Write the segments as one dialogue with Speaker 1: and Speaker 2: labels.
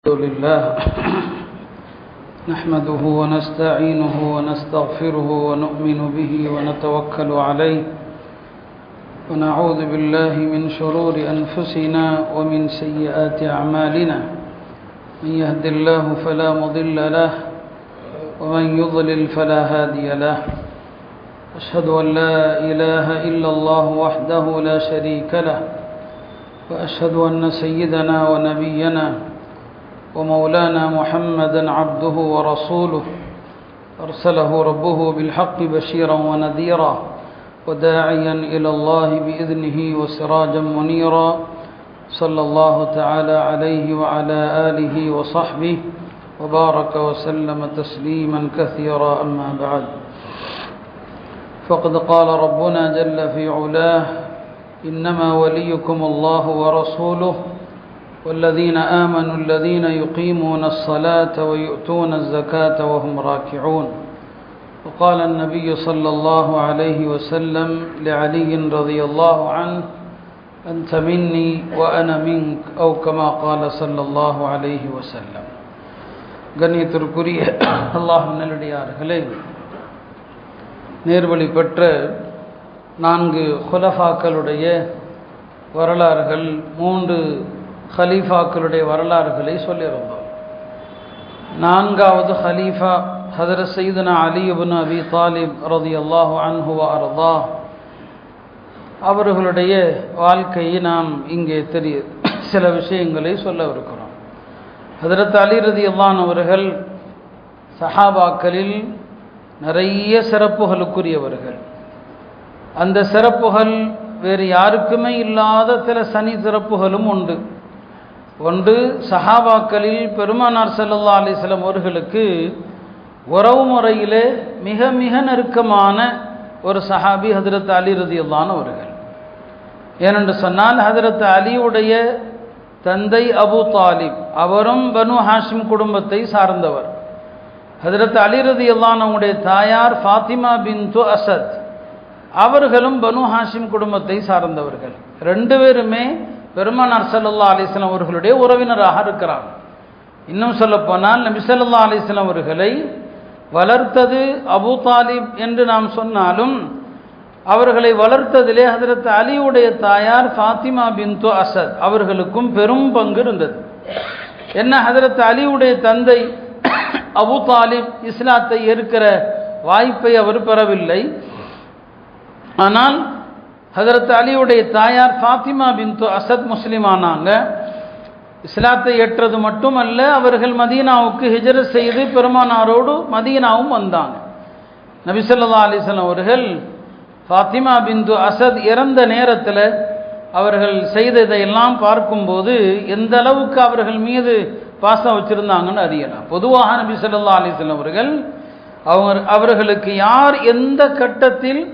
Speaker 1: الحمد لله نحمده ونستعينه ونستغفره ونؤمن به ونتوكل عليه ونعوذ بالله من شرور أنفسنا ومن سيئات أعمالنا من يهد الله فلا مضل له ومن يضلل فلا هادي له أشهد أن لا إله إلا الله وحده لا شريك له وأشهد أن سيدنا ونبينا ومولانا محمدا عبده ورسوله أرسله ربه بالحق بشيرا ونذيرا وداعيا إلى الله بإذنه وسراجا منيرا صلى الله تعالى عليه وعلى آله وصحبه وبارك وسلم تسليما كثيرا أما بعد فقد قال ربنا جل في علاه إنما وليكم الله ورسوله والذين آمنوا الذين يقيمون الصلاة ويؤتون الزكاة وهم راكعون. وقال النبي صلى الله عليه وسلم لعلي رضي الله عنه أنت مني وأنا منك أو كما قال صلى الله عليه وسلم. கண்ணியத்திற்குரிய அல்லாஹ்வின் நல்லடியார்களே, நேர்வழி பெற்ற 4 குலஃபாக்களுடைய வரலாறுகள், 3 ஹலீஃபாக்களுடைய வரலாறுகளை சொல்லியிருந்தோம். 4வது ஹலீஃபா ஹதரத் சையதுனா அலி இப்னு அபி தாலிப் ரலியல்லாஹு அன்ஹு வ அர்தா, அவர்களுடைய வாழ்க்கையை நாம் இங்கே சில விஷயங்களை சொல்லவிருக்கிறோம். ஹதரத் அலி ரலியல்லாஹு அன்ஹு அவர்கள் சஹாபாக்களில் நிறைய சிறப்புகளுக்குரியவர்கள். அந்த சிறப்புகள் வேறு யாருக்குமே இல்லாத சில சனி சிறப்புகளும் உண்டு. ஒன்று, சஹாபாக்களில் பெருமானார் ஸல்லல்லாஹு அலைஹி வஸல்லம் அவர்களுக்கு உறவு முறையிலே மிக மிக நெருக்கமான ஒரு சஹாபி ஹதரத் அலி ரலியல்லாஹு அன்ஹு அவர்கள். ஏனென்று சொன்னால், ஹதரத் அலியுடைய தந்தை அபு தாலிப், அவரும் பனு ஹாஷிம் குடும்பத்தை சார்ந்தவர். ஹதரத் அலி ரலியல்லாஹு அன்ஹு அவருடைய தாயார் ஃபாத்திமா பின்து அசத், அவர்களும் பனு ஹாஷிம் குடும்பத்தை சார்ந்தவர்கள். 2 பேருமே பெருமானார் ஸல்லல்லாஹு அலைஹி வஸல்லம் அவர்களுடைய உறவினராக இருக்கிறாங்க. இன்னும் சொல்லப்போனால், நபி ஸல்லல்லாஹு அலைஹி வஸல்லம் அவர்களை வளர்த்தது அபு தாலிப் என்று நாம் சொன்னாலும், அவர்களை வளர்த்ததிலே ஹதரத் அலியுடைய தாயார் ஃபாத்திமா பின்து அசத் அவர்களுக்கும் பெரும் பங்கு இருந்தது. என்ன, ஹதரத் அலியுடைய தந்தை அபு தாலிப் இஸ்லாத்தை ஏற்கிற வாய்ப்பை அவர் பெறவில்லை. ஆனால் ஹதரத் அலியுடைய தாயார் ஃபாத்திமா பின்து அசத் முஸ்லிமானாங்க. இஸ்லாத்தை ஏற்றது மட்டுமல்ல, அவர்கள் மதீனாவுக்கு ஹிஜ்ரத் செய்து பெருமானாரோடு மதீனாவும் வந்தாங்க. நபி ஸல்லல்லாஹு அலைஹி வஸல்லம் அவர்கள் ஃபாத்திமா பின்து அசத் இறந்த நேரத்தில் அவர்கள் செய்ததையெல்லாம் பார்க்கும்போது எந்த அளவுக்கு அவர்கள் மீது பாசம் வச்சுருந்தாங்கன்னு அறியலாம். பொதுவாக நபி ஸல்லல்லாஹு அலைஹி வஸல்லம் அவர்கள் அவர்களுக்கு யார் எந்த கட்டத்தில்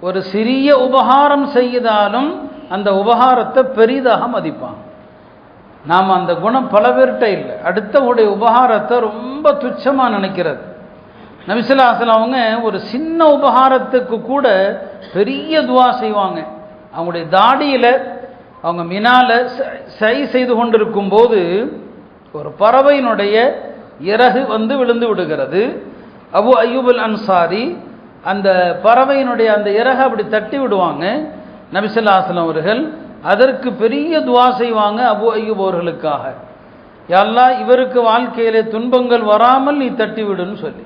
Speaker 1: ஒரு சிறிய உபகாரம் செய்தாலும் அந்த உபகாரத்தை பெரிதாக மதிப்பாங்க. நாம் அந்த குணம் பல பேர்கிட்ட இல்லை. அடுத்தவங்களுடைய உபகாரத்தை ரொம்ப துச்சமாக நினைக்கிறது. நபி ஸல்லல்லாஹு அலைஹி வஸல்லம் அவங்க ஒரு சின்ன உபகாரத்துக்கு கூட பெரிய துவா செய்வாங்க. அவங்களுடைய தாடியில் அவங்க மினால செய்து கொண்டிருக்கும் போது ஒரு பறவையினுடைய இறகு விழுந்து விடுகிறது. அபு அய்யூப் அல் அன்சாரி அந்த பறவையினுடைய அந்த இறகை அப்படி தட்டி விடுவாங்க. நபி ஸல்லல்லாஹு அலைஹி வஸல்லம் அவர்கள் அதற்கு பெரிய துவா செய்வாங்க அபு அய்யூப் அவர்களுக்காக. யா அல்லாஹ், இவருக்கு வாழ்க்கையிலே துன்பங்கள் வராமல் நீ தட்டி விடுன்னு சொல்லி.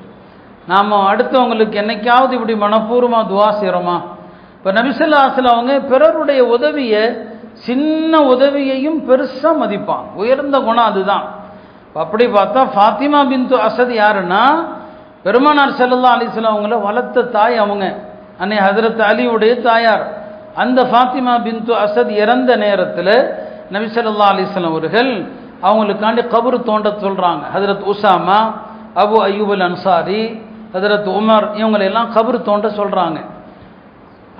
Speaker 1: நாம் அடுத்தவங்களுக்கு என்னைக்காவது இப்படி மனப்பூர்வமாக துவா செய்கிறோமா? இப்போ நபி ஸல்லல்லாஹு அலைஹி வஸல்லம் அவங்க பிறருடைய உதவியை, சின்ன உதவியையும் பெருசாக மதிப்பாங்க. உயர்ந்த குணம் அதுதான். அப்படி பார்த்தா ஃபாத்திமா பின்து அசத் யாருன்னா, பெருமானார் ஸல்லல்லாஹு அலைஹி வஸல்லம் அவங்கள வளர்த்த தாய் அவங்க. அன்னை ஹதரத் அலியுடைய தாயார். அந்த ஃபாத்திமா பின்து அசத் இறந்த நேரத்தில் நபி ஸல்லல்லாஹு அலைஹி வஸல்லம் அவர்கள் அவங்களுக்காண்டி கபர் தோண்ட சொல்கிறாங்க. ஹதரத் உசாமா, அபு அய்யூப் அல் அன்சாரி, ஹதரத் உமர், இவங்களெல்லாம் கபர் தோண்ட சொல்கிறாங்க.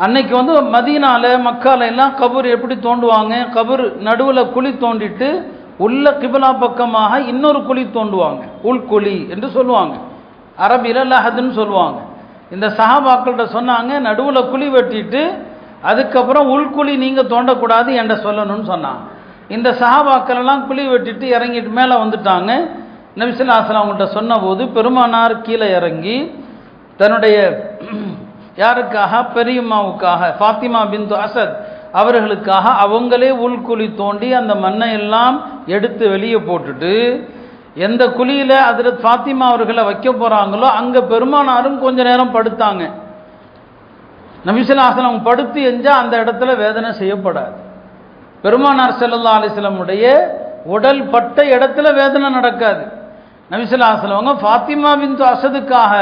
Speaker 1: அன்னைக்கு மதீனால மக்கால எல்லாம் கபர் எப்படி தோண்டுவாங்க? கபர் நடுவில் குழி தோண்டிட்டு உள்ள கிபிலா பக்கமாக இன்னொரு குழி தோண்டுவாங்க. உள்குழி என்று சொல்லுவாங்க. அரபியில் லஹதுன்னு சொல்லுவாங்க. இந்த சஹாபாக்கள்கிட்ட சொன்னாங்க, நடுவில் குழி வெட்டிட்டு அதுக்கப்புறம் உள்குழி நீங்கள் தோண்டக்கூடாது என்ற சொல்லணும்னு சொன்னாங்க. இந்த சஹாபாக்கள் எல்லாம் குழி வெட்டிட்டு இறங்கிட்டு மேலே வந்துட்டாங்க. நபி ஸல்லல்லாஹு அலைஹி வஸல்லம் அவங்கள்ட்ட சொன்னபோது பெருமானார் கீழே இறங்கி தன்னுடைய யாருக்காக, பெரியம்மாவுக்காக, ஃபாத்திமா பின்து அசத் அவர்களுக்காக அவங்களே உள்குழி தோண்டி அந்த மண்ணை எல்லாம் எடுத்து வெளியே போட்டுட்டு எந்த குழியில் ஹஜ்ரத் ஃபாத்திமா அவர்களை வைக்க போகிறாங்களோ அங்கே பெருமானாரும் கொஞ்ச நேரம் படுத்தாங்க. நபி ஸல்லல்லாஹு அலைஹி வஸல்லம் படுத்து எஞ்சா அந்த இடத்துல வேதனை செய்யப்படாது. பெருமானார் ஸல்லல்லாஹு அலைஹி வஸல்லமுடைய உடல் பட்ட இடத்துல வேதனை நடக்காது. நபி ஸல்லல்லாஹு அலைஹி வஸல்லம் ஃபாத்திமா பின்து அசதுக்காக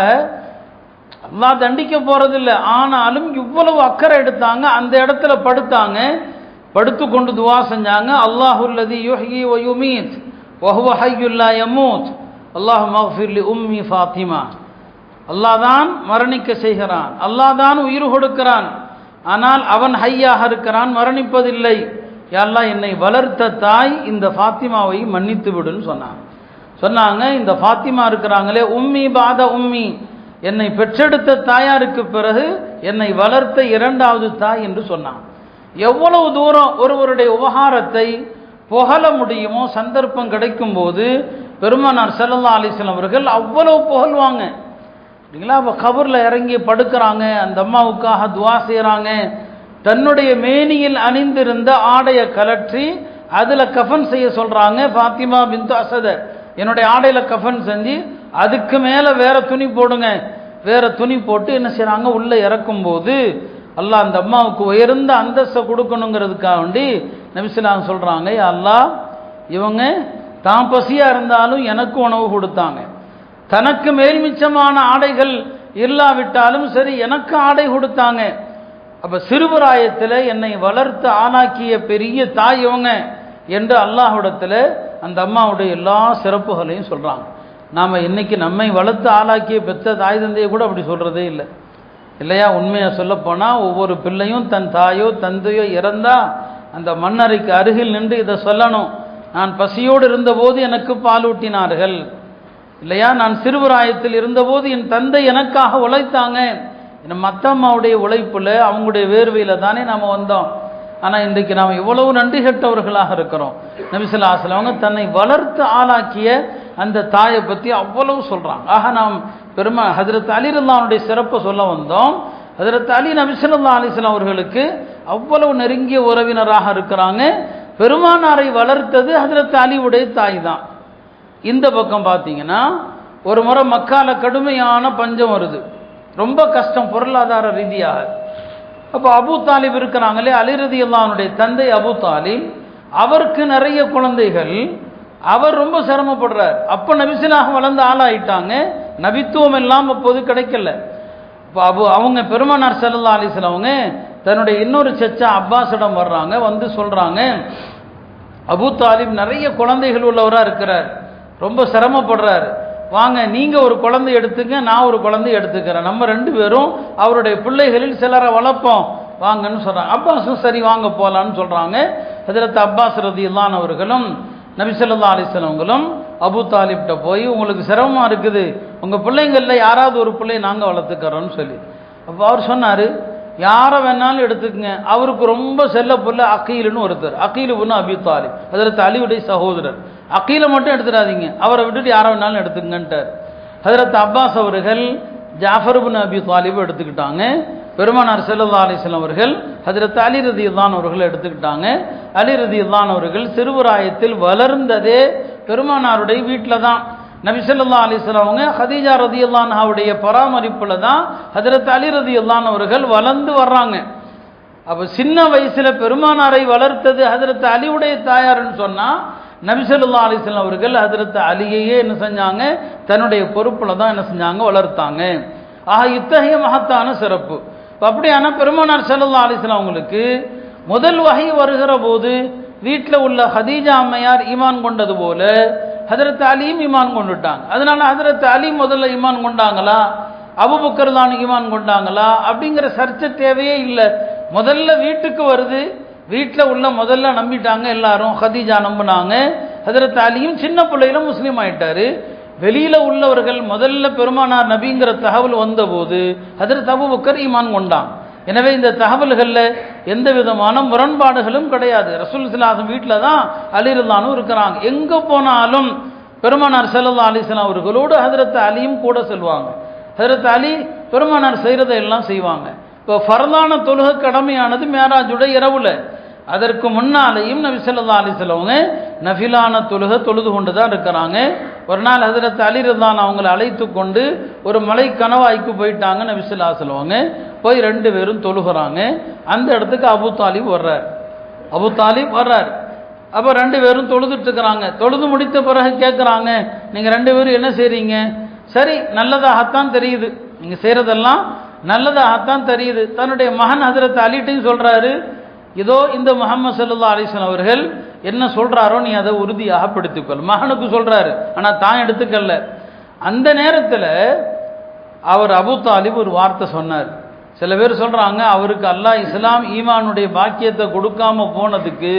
Speaker 1: அல்லாஹ் தண்டிக்க போறதில்லை, ஆனாலும் இவ்வளவு அக்கறை எடுத்தாங்க. அந்த இடத்துல படுத்தாங்க, படுத்து கொண்டு துவா செஞ்சாங்க. அல்லாஹுல்லதி யுஹ்யி வ யுமீத் வ ஹுவ ஹய்யுல் லா யமூத் அல்லாஹும்ம ஃபிர் லி உம்மி ஃபாத்திமா. அல்லாஹ் தான் மரணிக்க செய்கிறான், அல்லாஹ் தான் உயிர் கொடுக்கிறான், ஆனால் அவன் ஹய்யாக இருக்கிறான், மரணிப்பதில்லை. யா அல்லாஹ் என்னை வளர்த்த தாய் இந்த ஃபாத்திமாவை மன்னித்து விடுன்னு சொன்னாங்க. இந்த ஃபாத்திமா இருக்கிறாங்களே, உம்மி பாத உம்மி, என்னை பெற்றெடுத்த தாயாருக்கு பிறகு என்னை வளர்த்த இரண்டாவது தாய் என்று சொன்னான். எவ்வளவு தூரம் ஒருவருடைய உபகாரத்தை புகழ முடியுமோ சந்தர்ப்பம் கிடைக்கும் போது பெருமானார் ஸல்லல்லாஹு அலைஹி வஸல்லம் அவர்கள் அவ்வளவு புகழ்வாங்க. இல்லைங்களா? அப்போ கபரில் இறங்கி படுக்கிறாங்க, அந்த அம்மாவுக்காக துவா செய்கிறாங்க. தன்னுடைய மேனியில் அணிந்திருந்த ஆடையை கலற்றி அதில் கஃபன் செய்ய சொல்கிறாங்க. ஃபாத்திமா பின்து அசத, என்னுடைய ஆடையில் கஃபன் செஞ்சு அதுக்கு மேலே வேற துணி போடுங்க. வேற துணி போட்டு என்ன செய்கிறாங்க, உள்ளே இறக்கும்போது அல்லாஹ் அந்த அம்மாவுக்கு உயர்ந்த அந்தஸ்தை கொடுக்கணுங்கிறதுக்காக வேண்டி நபி ஸல்லல்லாஹு அலைஹி வஸல்லம் சொல்கிறாங்க, யா அல்லாஹ் இவங்க தான் பசியாக இருந்தாலும் எனக்கு உணவு கொடுத்தாங்க, தனக்கு மேல்மிச்சமான ஆடைகள் இல்லாவிட்டாலும் சரி எனக்கு ஆடை கொடுத்தாங்க. அப்போ சிறுபிராயத்தில் என்னை வளர்த்து ஆளாக்கிய பெரிய தாய் இவங்க என்று அல்லாஹ்விடத்தில் அந்த அம்மாவுடைய எல்லா சிறப்புகளையும் சொல்கிறாங்க. நாம் இன்னைக்கு நம்மை வளர்த்து ஆளாக்கிய பெற்ற தாய் தந்தையை கூட அப்படி சொல்கிறதே இல்லை, இல்லையா? உண்மையை சொல்லப்போனால் ஒவ்வொரு பிள்ளையும் தன் தாயோ தந்தையோ இறந்தால் அந்த மண்ணறைக்கு அருகில் நின்று இதை சொல்லணும், நான் பசியோடு இருந்தபோது எனக்கு பாலூட்டினார்கள், இல்லையா? நான் சிறுபிராயத்தில் இருந்தபோது என் தந்தை எனக்காக உழைத்தாங்க. மற்ற அம்மாவுடைய உழைப்பில் அவங்களுடைய வேர்வையில் தானே நாம் வந்தோம். ஆனால் இன்றைக்கு நாம் எவ்வளவு நன்றி கெட்டவர்களாக இருக்கிறோம். நபி ஸல்லல்லாஹு அலைஹி வஸல்லம் அவங்க தன்னை வளர்த்து ஆளாக்கிய அந்த தாயை பற்றி அவ்வளவு சொல்கிறாங்க. ஆக நாம் ஹஜ்ரத் அலி ரலியல்லாஹுடைய சிறப்பை சொல்ல வந்தோம். ஹஜ்ரத் அலி நபி ஸல்லல்லாஹு அலைஹி வஸல்லம் அவர்களுக்கு அவ்வளவு நெருங்கிய உறவினராக இருக்கிறாங்க. பெருமானாரை வளர்த்தது ஹஜ்ரத் அலிவுடைய தாய் தான். இந்த பக்கம் பார்த்தீங்கன்னா ஒரு முறை மக்கால கடுமையான பஞ்சம் வருது, ரொம்ப கஷ்டம் பொருளாதார ரீதியாக. அப்போ அபூ தாலிப் இருக்கிறாங்களே, அலி ரலியல்லாஹு அன்ஹுடைய தந்தை அபூ தாலிப், அவருக்கு நிறைய குழந்தைகள், அவர் ரொம்ப சிரமப்படுறார். அப்போ நபிசிலாக வளர்ந்து ஆளாயிட்டாங்க, நபித்துவம் எல்லாம் அப்போது கிடைக்கல. இப்போ அவங்க பெருமானார் ஸல்லல்லாஹு அலைஹி வஸல்லம் அவங்க தன்னுடைய இன்னொரு சச்சா அப்பாஸிடம் வர்றாங்க, வந்து சொல்கிறாங்க, அபூ தாலிப் நிறைய குழந்தைகள் உள்ளவராக இருக்கிறார், ரொம்ப சிரமப்படுறார், வாங்க நீங்கள் ஒரு குழந்தை எடுத்துங்க, நான் ஒரு குழந்தை எடுத்துக்கிறேன், நம்ம ரெண்டு பேரும் அவருடைய பிள்ளைகளில் சிலரை வளர்ப்போம் வாங்கன்னு சொல்கிறாங்க. அப்பாஸும் சரி வாங்க போகலான்னு சொல்கிறாங்க. ஹஜ்ரத் அப்பாஸ் ரலியல்லாஹு அன்ஹு அவர்களும் நபி ஸல்லல்லாஹு அலைஹி வஸல்லம் அவங்களும் அபூ தாலிப்கிட்ட போய் உங்களுக்கு சிரமமாக இருக்குது, உங்கள் பிள்ளைங்களில் யாராவது ஒரு பிள்ளையை நாங்கள் வளர்த்துக்கிறோன்னு சொல்லி. அப்போ அவர் சொன்னார், யாரை வேணாலும் எடுத்துக்கங்க, அவருக்கு ரொம்ப செல்ல பிள்ளை அகீலுன்னு ஒருத்தர், அகீலு இப்னு அபீ தாலிப், ஹஜ்ரத் அலியுடைய சகோதரர், அகீலை மட்டும் எடுத்துடாதீங்க, அவரை விட்டுட்டு யாரை வேணாலும் எடுத்துங்கன்ட்டார். ஹஜ்ரத் அப்பாஸ் அவர்கள் ஜாஃபர் இப்னு அபீ தாலிபை எடுத்துக்கிட்டாங்க. பெருமானார் ஸல்லல்லாஹு அலைஹி வஸல்லம் அவர்கள் ஹஜ்ரத் அலி ரலியல்லாஹு அன்ஹு அவர்கள் எடுத்துக்கிட்டாங்க. அலி ரலியல்லாஹு அன்ஹு அவர்கள் சிறுபிராயத்தில் வளர்ந்ததே பெருமானாருடைய வீட்டில் தான். நபி ஸல்லல்லாஹு அலைஹி வஸல்லம் அவங்க ஹதீஜா ரலியல்லாஹு அன்ஹாவுடைய பராமரிப்பில் தான் ஹஜ்ரத் அலி ரலியல்லாஹு அன்ஹு அவர்கள் வளர்ந்து வர்றாங்க. அப்போ சின்ன வயசில் பெருமானாரை வளர்த்தது ஹஜ்ரத் அலியுடைய தாயார்னு சொன்னால் நபி ஸல்லல்லாஹு அலைஹி வஸல்லம் அவர்கள் ஹஜ்ரத் அலியையே என்ன செஞ்சாங்க, தன்னுடைய பொறுப்பில் தான் என்ன செஞ்சாங்க, வளர்த்தாங்க. ஆக இத்தகைய மகத்தான சிறப்பு. அப்படியான பெருமானார் ஸல்லல்லாஹு அலைஹி வஸல்லம் அவங்களுக்கு முதல் வஹி வருகிற போது வீட்டில் உள்ள ஹதீஜா அம்மையார் ஈமான் கொண்டது போல ஹஜ்ரத் அலியும் ஈமான் கொண்டுட்டாங்க. அதனால ஹஜ்ரத் அலி முதல்ல ஈமான் கொண்டாங்களா, அபூபக்கர் தான் ஈமான் கொண்டாங்களா அப்படிங்கிற சர்ச்சை தேவையே இல்லை. முதல்ல வீட்டுக்கு வருது, வீட்டில் உள்ள முதல்ல நம்பிட்டாங்க எல்லாரும், ஹதீஜா நம்பினாங்க, ஹஜ்ரத் அலியும் சின்ன பிள்ளையில முஸ்லீம் ஆயிட்டாரு. வெளியில் உள்ளவர்கள் முதல்ல பெருமானார் நபிங்கிற தகவல் வந்தபோது ஹஜ்ரத் அபூபக்கர் ஈமான் கொண்டாங்க. எனவே இந்த தகவல்களில் எந்த விதமான முரண்பாடுகளும் கிடையாது. ரசூல் ஸல்லல்லாஹு அலைஹி வஸல்லம் வீட்டில் தான் அலி ரலியல்லாஹு இருக்கிறாங்க. எங்கே போனாலும் பெருமானார் ஸல்லல்லாஹு அலைஹி வஸல்லம் அவர்களோடு ஹஜ்ரத் அலியும் கூட செல்வாங்க. ஹஜ்ரத் அலி பெருமானார் செய்கிறதை எல்லாம் செய்வாங்க. இப்போ ஃபர்லான தொழுகை கடமையானது மேராஜுடைய இரவுல. அதற்கு முன்னாலேயும் நபி ஸல்லல்லாஹு அலைஹி வஸல்லம் நஃபிலான தொழுகை தொழுது கொண்டு தான் இருக்கிறாங்க. ஒரு நாள் ஹஜ்ரத் அலி ரலியல்லாஹு அவங்களை அழைத்து கொண்டு ஒரு மலை கணவாய்க்கு போயிட்டாங்க நபி ஸல்லல்லாஹு அலைஹி வஸல்லம். போய் 2 பேரும் தொழுகிறாங்க. அந்த இடத்துக்கு அபூ தாலிப் வர்றார். அப்போ 2 பேரும் தொழுதுட்டு இருக்கிறாங்க. தொழுது முடித்த பிறகு கேட்குறாங்க, நீங்கள் 2 பேரும் என்ன செய்கிறீங்க? சரி, நல்லதாகத்தான் தெரியுது, நீங்கள் செய்கிறதெல்லாம் நல்லதாகத்தான் தெரியுது. தன்னுடைய மகன் ஹஜ்ரத் அலிட்டையும் சொல்கிறாரு, இதோ இந்த முஹம்மது ஸல்லல்லாஹு அலைஹி வஸல்லம் அவர்கள் என்ன சொல்கிறாரோ நீ அதை உறுதியாக படுத்திக்கொள். மகனுக்கு சொல்கிறாரு, ஆனால் தான் எடுத்துக்கல. அந்த நேரத்தில் அவர் அபூ தாலிப் ஒரு வார்த்தை சொன்னார். சில பேர் சொல்கிறாங்க, அவருக்கு அல்லாஹ் இஸ்லாம் ஈமானுடைய பாக்கியத்தை கொடுக்காம போனதுக்கு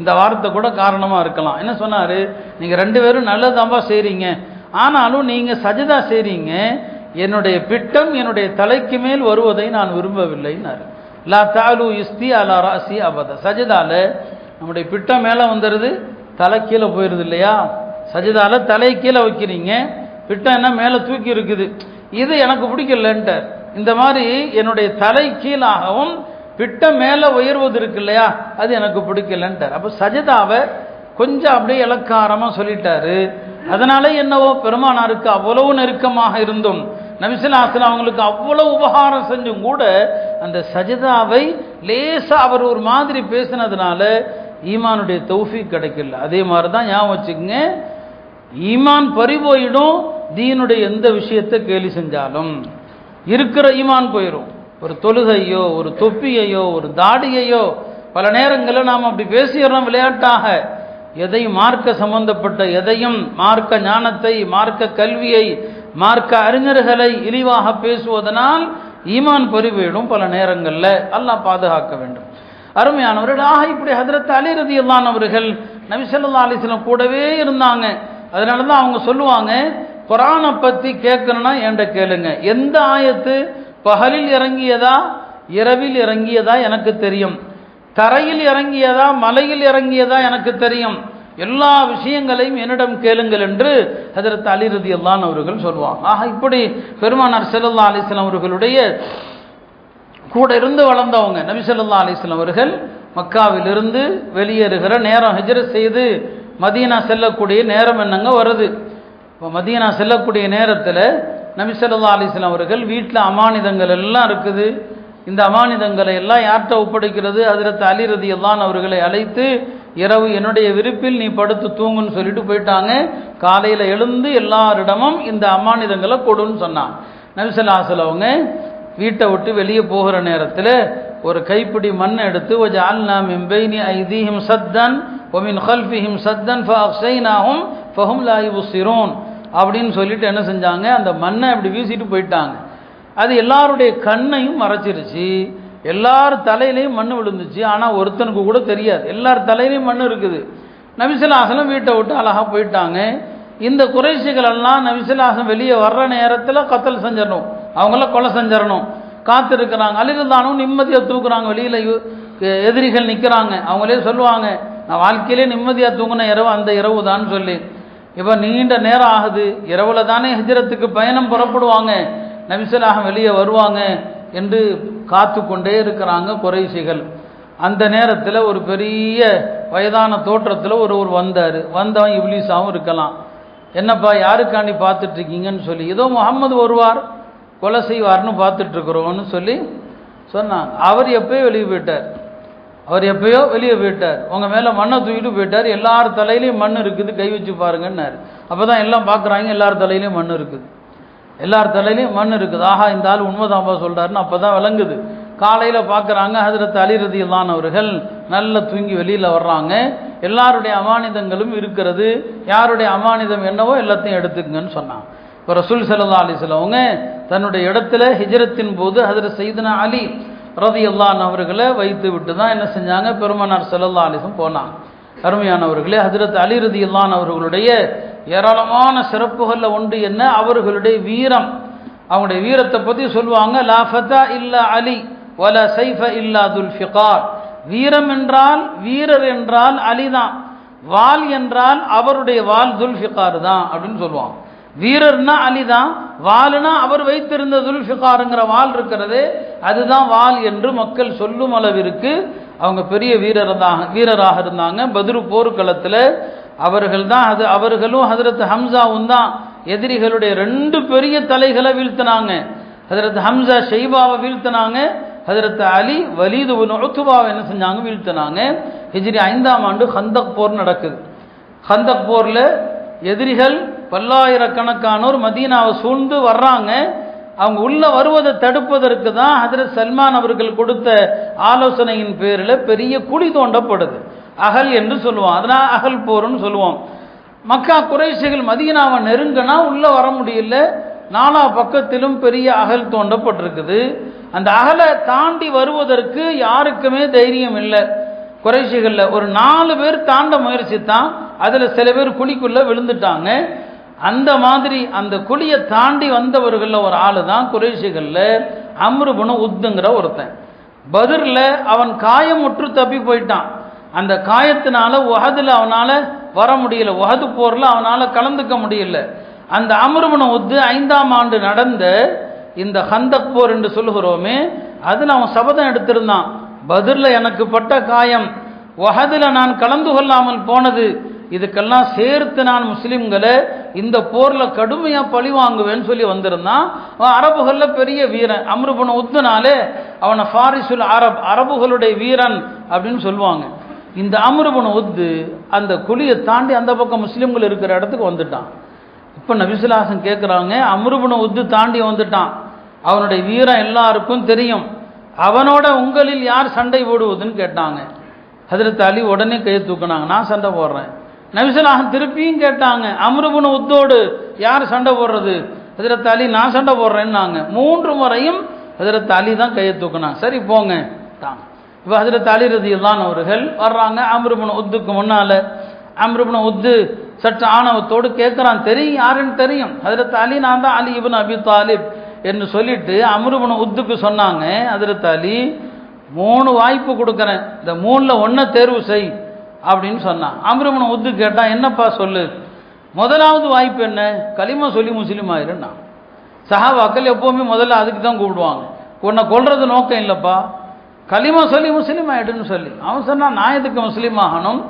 Speaker 1: இந்த வார்த்தை கூட காரணமாக இருக்கலாம். என்ன சொன்னார்? நீங்கள் 2 பேரும் நல்லதாம்பா செய்கிறீங்க, ஆனாலும் நீங்கள் சஜதா செய்கிறீங்க, என்னுடைய பிட்டம் என்னுடைய தலைக்கு மேல் வருவதை நான் விரும்பவில்லைன்னாரு. லா தாலு இஸ்தி அலா ராசி அபத. சஜதால நம்முடைய பிட்டம் மேலே வந்துடுது, தலை கீழே போயிடுது இல்லையா? சஜதால தலை கீழே வைக்கிறீங்க, பிட்டம் என்ன மேலே தூக்கி இருக்குது, இது எனக்கு பிடிக்கலன்ட்டார். இந்த மாதிரி என்னுடைய தலை கீழாகவும் பிட்டம் மேலே உயர்வது இருக்கு இல்லையா, அது எனக்கு பிடிக்கலன்ட்டார். அப்போ சஜதாவை கொஞ்சம் அப்படியே இலக்காரமாக சொல்லிட்டாரு. அதனால என்னவோ பெருமானாருக்கு அவ்வளவு நெருக்கமாக இருந்தும் நபி ஸல்லல்லாஹு அலைஹி வஸல்லம் அவங்களுக்கு அவ்வளவு உபகாரம் செஞ்சும் கூட அந்த சஜதாவை லேசாக அவர் ஒரு மாதிரி பேசினதுனால ஈமானுடைய தௌஃபீக் கிடைக்கல. அதே மாதிரி தான் ஞாபகம் வச்சுக்கோங்க, ஈமான் பறிபோயிடும். தீனுடைய எந்த விஷயத்தை கேலி செஞ்சாலும் இருக்கிற ஈமான் போயிடும். ஒரு தொழுகையோ ஒரு தொப்பியையோ ஒரு தாடியையோ பல நேரங்களில் நாம் அப்படி பேசிடுறோம் விளையாட்டாக. எதையும் மார்க்க சம்பந்தப்பட்ட எதையும், மார்க்க ஞானத்தை, மார்க்க கல்வியை, மார்க்க அறிஞர்களை இழிவாக பேசுவதனால் ஈமான் பறிபோயிடும் பல நேரங்களில். அல்லாஹ் பாதுகாக்க வேண்டும். அருமையானவர்கள், இப்படி ஹஜ்ரத் அலி ரலியல்லாஹு அவர்கள் நபி ஸல்லல்லாஹு அலைஹி வஸல்லம் கூடவே இருந்தாங்க. அதனால தான் அவங்க சொல்லுவாங்க, குர்ஆனை பற்றி கேட்கணும்னா என்கிட்ட கேளுங்க. எந்த ஆயத்து பகலில் இறங்கியதா இரவில் இறங்கியதா எனக்கு தெரியும், தரையில் இறங்கியதா மலையில் இறங்கியதா எனக்கு தெரியும், எல்லா விஷயங்களையும் என்னிடம் கேளுங்கள் என்று ஹஜ்ரத் அலி ரலியல்லாஹு அவர்கள் சொல்லுவாங்க. இப்படி பெருமானார் ஸல்லல்லாஹு அலைஹி வஸல்லம் அவர்களுடைய கூட இருந்து வளர்ந்தவங்க. நபி ஸல்லல்லாஹு அலைஹி வஸல்லம் அவர்கள் மக்காவிலிருந்து வெளியேறுகிற நேரம், ஹிஜ்ரத் செய்து மதீனா செல்லக்கூடிய நேரம் என்னங்க வருது. இப்போ மதீனா செல்லக்கூடிய நேரத்தில் நபி ஸல்லல்லாஹு அலைஹி வஸல்லம் அவர்கள் வீட்டில் அமானிதங்கள் எல்லாம் இருக்குது. இந்த அமானிதங்களை எல்லாம் யார்கிட்ட ஒப்படைக்கிறது? ஹஜ்ரத் அலி ரலியல்லாஹு அவர்களை அழைத்து, இரவு என்னுடைய விருப்பில் நீ படுத்து தூங்குன்னு சொல்லிட்டு போயிட்டாங்க. காலையில் எழுந்து எல்லாரிடமும் இந்த அமானிதங்களை கொடுன்னு சொன்னாங்க. நபி ஸல்லல்லாஹு அலைஹி வஸல்லம் அவங்க வீட்டை விட்டு வெளியே போகிற நேரத்தில் ஒரு கைப்பிடி மண் எடுத்து, வஜஅல்னா மின் பைனி ஐதீஹிம் சத்தன் வ மின் கல்ஃபிஹிம் சத்தன் ஃபஅக்ஸைனாஹும் ஃபஹும் லா யுப்ஸிரூன் அப்படின்னு சொல்லிட்டு என்ன செஞ்சாங்க, அந்த மண்ணை அப்படி வீசிட்டு போயிட்டாங்க. அது எல்லாருடைய கண்ணையும் மறைச்சிருச்சு. எல்லார் தலையிலையும் மண் விழுந்துச்சு. ஆனால் ஒருத்தனுக்கு கூட தெரியாது, எல்லார் தலையிலையும் மண் இருக்குது. நபி ஸல்லல்லாஹு அலைஹி வஸல்லம் வீட்டை விட்டு அழகாக போயிட்டாங்க. இந்த குறைஷிகள் எல்லாம் நபி ஸல்லல்லாஹு அலைஹி வஸல்லம் வெளியே வர்ற நேரத்தில் கத்தல் செஞ்சிடணும், அவங்கள கொலை செஞ்சிடணும் காத்திருக்கிறாங்க. அலி ரலியல்லாஹு நிம்மதியாக தூக்குறாங்க. வெளியில் எதிரிகள் நிற்கிறாங்க. அவங்களே சொல்லுவாங்க, நான் வாழ்க்கையிலே நிம்மதியாக தூங்கின இரவு அந்த இரவு தான் சொல்லி. இப்போ நீண்ட நேரம் ஆகுது, இரவுல தானே ஹிஜ்ரத்துக்கு பயணம் புறப்படுவாங்க, நபி ஸல்லல்லாஹு அலைஹி வஸல்லம் வெளியே வருவாங்க என்று காத்து கொண்டே இருக்கிறாங்க குறைஷிகள். அந்த நேரத்தில் ஒரு பெரிய வயதான தோற்றத்தில் ஒருவர் வந்தார். வந்தவன் இப்லீஸாகவும் இருக்கலாம். என்னப்பா யாருக்காண்டி பார்த்துட்டு இருக்கீங்கன்னு சொல்லி, ஏதோ முகம்மது வருவார் கொலை செய்வார்னு பார்த்துட்ருக்குறோன்னு சொல்லி சொன்னாங்க. அவர் எப்பயோ வெளியே போயிட்டார். உங்கள் மேலே மண்ணை தூக்கிட்டு போயிட்டார். எல்லார் தலையிலையும் மண் இருக்குது, கை வச்சு பாருங்கன்னாரு. அப்போ தான் எல்லாம் பார்க்குறாங்க, எல்லார் தலையிலையும் மண் இருக்குது, எல்லார் தலையிலையும் மண் இருக்குது. இந்த ஆள் உண்மைதான்பா சொல்கிறாருன்னு அப்போ தான் விளங்குது. காலையில் பார்க்குறாங்க, ஹஜ்ரத் அலி ரலியல்லாஹு அவர்கள் நல்லா தூங்கி வெளியில் வர்றாங்க. எல்லாருடைய அமானிதங்களும் இருக்கிறது. யாருடைய அமானிதம் என்னவோ எல்லாத்தையும் எடுத்துக்கங்கன்னு சொன்னாங்க. இப்போ ரசூல் ஸல்லல்லாஹு அலைஹி வஸல்லம் அவங்க தன்னுடைய இடத்துல ஹிஜ்ரத்தின் போது ஹஜ்ரத் சையதுனா அலி ரலியல்லாஹு அவர்களை வைத்து விட்டு தான் என்ன செஞ்சாங்க, பெருமானார் ஸல்லல்லாஹு அலைஹி வஸல்லம் போனாங்க. அருமையானவர்களே, ஹஜ்ரத் அலி ரலியல்லாஹு அவர்களுடைய ஏராளமான சிறப்புகளில் ஒன்று என்ன, அவர்களுடைய வீரம். அவங்களுடைய வீரத்தை பற்றி சொல்லுவாங்க, லா ஃபதா இல்லா அலி வல சைஃப இல்லா துல்ஃபிகார். வீரம் என்றால் வீரர் என்றால் அலிதான், வால் என்றால் அவருடைய வால் துல்ஃபிகார் தான் அப்படின்னு சொல்லுவாங்க. வீரர்னா அலிதான், வால்னா அவர் வைத்திருந்த துல்ஃபிகாருங்கிற வால் இருக்கிறது, அதுதான் வால் என்று மக்கள் சொல்லும் அளவிற்கு அவங்க பெரிய வீரராக இருந்தாங்க. பத்ரு போர்க்களத்தில் அவர்களும் ஹஜ்ரத் ஹம்சாவும் தான் எதிரிகளுடைய 2 பெரிய தலைகளை வீழ்த்தினாங்க. ஹஜ்ரத் ஹம்சா ஷைபாவை வீழ்த்தினாங்க, ஹஜ்ரத் அலி வலீத் இப்னு உத்பாவை என்ன செஞ்சாங்க, வீழ்த்தினாங்க. ஹிஜ்ரி 5ஆம் ஆண்டு ஹந்தக் போர் நடக்குது. ஹந்தக் போர்ல எதிரிகள் பல்லாயிரக்கணக்கானோர் மதீனாவை சூழ்ந்து வர்றாங்க. அவங்க உள்ள வருவதை தடுப்பதற்கு தான் ஹஜ்ரத் சல்மான் அவர்கள் கொடுத்த ஆலோசனையின் பேரில் பெரிய குழி தோண்டப்படுது. அகல் என்று சொல்லுவோம், அதனால் அகல் போர்னு சொல்லுவோம். மக்கா குறைஷிகள் மதீனாவை நெருங்கினா உள்ள வர முடியல, 4 பக்கத்திலும் பெரிய அகல் தோண்டப்பட்டிருக்குது. அந்த அகலை தாண்டி வருவதற்கு யாருக்குமே தைரியம் இல்லை. குறைஷிகள்ல ஒரு 4 பேர் தாண்ட முயற்சித்தான், அதுல சில பேர் குழிக்குள்ள விழுந்துட்டாங்க. அந்த மாதிரி அந்த குழியை தாண்டி வந்தவர்கள்ல ஒரு ஆளு தான் குறைஷிகள்ல அம்ரு இப்னு உத்துங்கிற ஒருத்தன். பத்ர்ல அவன் காயமுற்று தப்பி போயிட்டான். அந்த காயத்தினால உஹதுல அவனால வர முடியல, உஹது போர்ல அவனால கலந்துக்க முடியல. அந்த அம்ரு இப்னு உத்து 5ஆம் ஆண்டு நடந்த இந்த ஹந்தக் போர் என்று சொல்லுகிறோமே, அதுல அவன் சபதம் எடுத்திருந்தான், பத்ர்ல எனக்கு பட்ட காயம், உஹதுல நான் கலந்து கொள்ளாமல் போனது, இதுக்கெல்லாம் சேர்த்து நான் முஸ்லிம்களை இந்த போர்ல கடுமையா பழி வாங்குவேன்னு சொல்லி வந்திருந்தான். அவன் அரபுகள்ல பெரிய வீரன். அம்ரு இப்னு உத்துனாலே அவனை ஃபாரிசுல் அரப், அரபுகளுடைய வீரன் அப்படின்னு சொல்லுவாங்க. இந்த அம்ரு இப்னு உத்து அந்த குழியை தாண்டி அந்த பக்கம் முஸ்லிம்கள் இருக்கிற இடத்துக்கு வந்துட்டான். இப்ப நபிசுல்லாஹன் கேட்குறாங்க, அம்ரு இப்னு உத்து தாண்டி வந்துட்டான், அவனுடைய வீரம் எல்லாருக்கும் தெரியும், அவனோட உங்களில் யார் சண்டை போடுவதுன்னு கேட்டாங்க. ஹஜ்ரத் அலி உடனே கையை தூக்குனாங்க, நான் சண்டை போடுறேன். நபிசுல்லாஹன் திருப்பியும் கேட்டாங்க, அம்ரு இப்னு உத்தோடு யார் சண்டை போடுறது? ஹஜ்ரத் அலி நான் சண்டை போடுறேன்னாங்க. 3 முறையும் ஹஜ்ரத் அலி தான் கையை தூக்குனாங்க. சரி போங்க தாங்க. இப்போ ஹஜ்ரத் அலி ரலியல்லாஹு அவர்கள் வர்றாங்க அம்ரு இப்னு உத்துக்கு முன்னால. அம்ரு இப்னு உத்து சற்று ஆணவத்தோடு கேட்குறான், தெரியும் யாருன்னு தெரியும், ஹஜ்ரத் அலி நான் தான் அலி இப்னு அபி தாலிப் என்று சொல்லிட்டு அம்ரு இப்னு உத்துக்கு சொன்னாங்க, ஹஜ்ரத் அலி 3 வாய்ப்பு கொடுக்குறேன், இந்த 3ல் 1 தேர்வு செய் அப்படின்னு சொன்னான். அம்ரு இப்னு உத்து கேட்டான், என்னப்பா சொல்லு? முதலாவது வாய்ப்பு என்ன? கலிமா சொல்லி முஸ்லீம் ஆயிருன்னா. சஹாபாக்கள் எப்போவுமே முதல்ல அதுக்கு தான் கூப்பிடுவாங்க, உன்னை கொல்றது நோக்கம் இல்லைப்பா, கலிமா சொல்லி முஸ்லீம் ஆயிடுன்னு சொல்லி. அவன் சொன்னான், நான் எதுக்கு முஸ்லீம் ஆகணும்,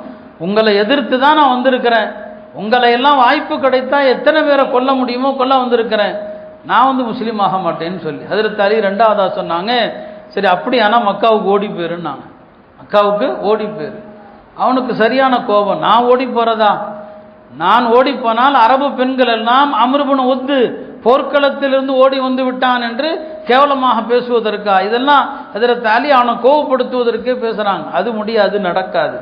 Speaker 1: உங்களை எதிர்த்து தான் நான் வந்திருக்கிறேன், உங்களை எல்லாம் வாய்ப்பு கிடைத்தா எத்தனை பேரை கொல்ல முடியுமோ கொல்ல வந்திருக்கிறேன், நான் முஸ்லீம் ஆக மாட்டேன்னு சொல்லி. ஹஜ்ரத் அலி 2வதா சொன்னாங்க, சரி அப்படியானா மக்காவுக்கு ஓடி போயிருன்னாங்க. மக்காவுக்கு ஓடி போயிரு. அவனுக்கு சரியான கோபம், நான் ஓடி போறதா, நான் ஓடி போனால் அரபு பெண்கள் எல்லாம் அம்ரு இப்னு உத்து போர்க்களத்திலிருந்து ஓடி வந்து விட்டான் என்று கேவலமாக பேசுவதற்கா? இதெல்லாம் ஹஜ்ரத் அலி அவனை கோபப்படுத்துவதற்கே பேசுறாங்க. அது முடியாது, நடக்காது.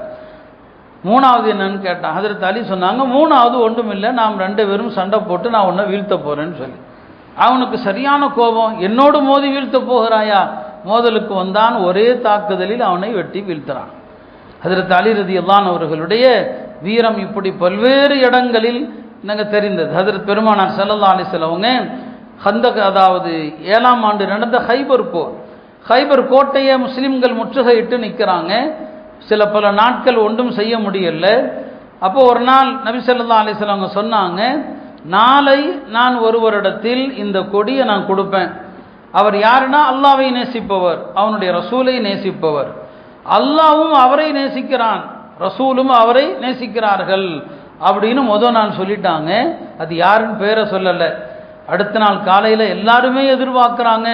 Speaker 1: 3வது என்னன்னு கேட்டான். ஹஜ்ரத் அலி சொன்னாங்க, 3வது ஒன்றும் இல்லை, நாம் 2 பேரும் சண்டை போட்டு நான் உன்னை வீழ்த்த போறேன்னு சொல்லி. அவனுக்கு சரியான கோபம், என்னோடு மோதி வீழ்த்த போகிறாயா? மோதலுக்கு வந்தான், ஒரே தாக்குதலில் அவனை வெட்டி வீழ்த்துறான். ஹஜ்ரத் அலி ரலியல்லாஹு அவர்களுடைய வீரம் இப்படி பல்வேறு இடங்களில் நாங்கள் தெரிந்தது. ஹஜ்ரத் பெருமானார் ஸல்லல்லாஹு அலைஹி வஸல்லம் அவங்க ஹந்தக், அதாவது 7ஆம் ஆண்டு நடந்த ஹைபர் போர், ஹைபர் கோட்டையை முஸ்லிம்கள் முற்றுகையிட்டு நிற்கிறாங்க. சில பல நாட்கள் ஒன்றும் செய்ய முடியல. அப்போ ஒரு நாள் நபி ஸல்லல்லாஹு அலைஹி வஸல்லம் அவங்க சொன்னாங்க, நாளை நான் ஒருவரிடத்தில் இந்த கொடியை நான் கொடுப்பேன், அவர் யாருன்னா அல்லாஹ்வை நேசிப்பவர், அவனுடைய ரசூலை நேசிப்பவர், அல்லாஹ்வும் அவரை நேசிக்கிறான், ரசூலும் அவரை நேசிக்கிறார்கள் அப்படின்னு நான் சொல்லிட்டாங்க. அது யாருன்னு பேரை சொல்லலை. அடுத்த நாள் காலையில் எல்லாருமே எதிர்பார்க்குறாங்க,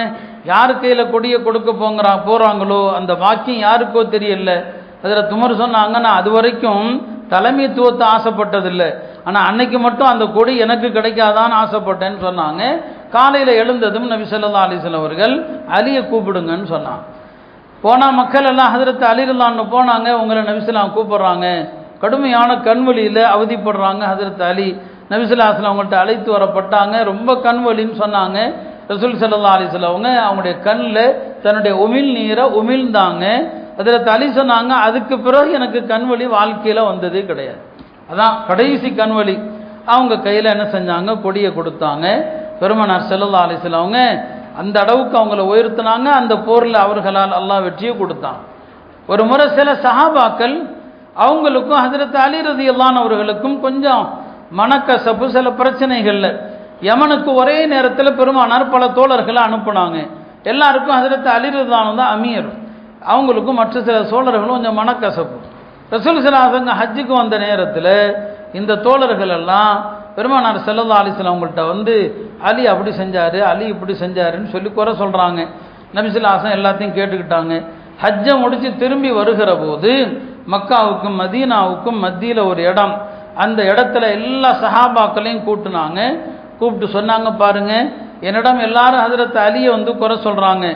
Speaker 1: யார் கையில் கொடியை கொடுக்க போகிறாங்களோ அந்த வாக்கியம் யாருக்கோ தெரியல. அதில் துமர் சொன்னாங்க, நான் அது வரைக்கும் தலைமைத்துவத்தை ஆசைப்பட்டதில்லை, ஆனால் அன்னைக்கு மட்டும் அந்த கொடி எனக்கு கிடைக்காதான்னு ஆசைப்பட்டேன்னு சொன்னாங்க. காலையில் எழுந்ததும் நபி ஸல்லல்லாஹு அலைஹி வஸல்லம் அவர்கள் அலியை கூப்பிடுங்கன்னு சொன்னாங்க. போனால் மக்கள் எல்லாம் ஹஜ்ரத் அலி ரலியல்லாஹு போனாங்க, உங்களை நபி ஸல்லல்லாஹு கூப்பிட்றாங்க, கடுமையான கண்வலியில் அவதிப்படுறாங்க. ஹஜ்ரத் அலி நபி ஸல்லல்லாஹு அலைஹி வஸல்லம் அவங்கள்ட்ட அழைத்து வரப்பட்டாங்க. ரொம்ப கண்வலின்னு சொன்னாங்க. ரசூல் ஸல்லல்லாஹு அலைஹி வஸல்லம் அவங்க அவங்களுடைய கண்ணில் தன்னுடைய உமிழ் நீரை உமிழ்ந்தாங்க. ஹஜ்ரத் அலி சொன்னாங்க, அதுக்கு பிறகு எனக்கு கண்வலி வாழ்க்கையில் வந்ததே கிடையாது, அதான் கடைசி கண்வலி. அவங்க கையில் என்ன செஞ்சாங்க, கொடியை கொடுத்தாங்க. பெருமானார் ஸல்லல்லாஹு அலைஹி வஸல்லம் அவங்க அந்த அளவுக்கு அவங்கள உயர்த்தினாங்க. அந்த போரில் அவர்களால் அல்லாஹ் வெற்றியை கொடுத்தான். ஒரு முறை சில சஹாபாக்கள் அவங்களுக்கும் ஹஜ்ரத் அலி ரலியல்லாஹு அவர்களுக்கும் கொஞ்சம் மனக்கசப்பு, சில பிரச்சனைகள்ல யமனுக்கு ஒரே நேரத்தில் பெருமானார் பல தோழர்களை அனுப்புனாங்க. எல்லாருக்கும் ஹஜ்ரத் அலி ரலியல்லாஹு தான் அமீர், அவங்களுக்கும் மற்ற சில சோழர்களும் கொஞ்சம் மனக்கசப்பு. ரசூல் ஸல்லல்லாஹு அலைஹி வஸல்லம் ஹஜ்ஜுக்கு வந்த நேரத்தில் இந்த தோழர்கள் எல்லாம் பெருமானார் ஸல்லல்லாஹு அலைஹி வஸல்லம் அவங்கள்ட்ட வந்து அலி அப்படி செஞ்சாரு, அலி இப்படி செஞ்சாருன்னு சொல்லி குறை சொல்றாங்க. நபி ஸல்லல்லாஹு அலைஹி வஸல்லம் எல்லாத்தையும் கேட்டுக்கிட்டாங்க. ஹஜ்ஜை முடிச்சு திரும்பி வருகிற போது மக்காவுக்கும் மதீனாவுக்கும் மத்தியில் ஒரு இடம், அந்த இடத்துல எல்லா சஹாபாக்களையும் கூப்பிட்டுனாங்க. கூப்பிட்டு சொன்னாங்க, பாருங்க என்னிடம் எல்லாரும் ஹஜ்ரத் அலியை வந்து குறை சொல்றாங்க.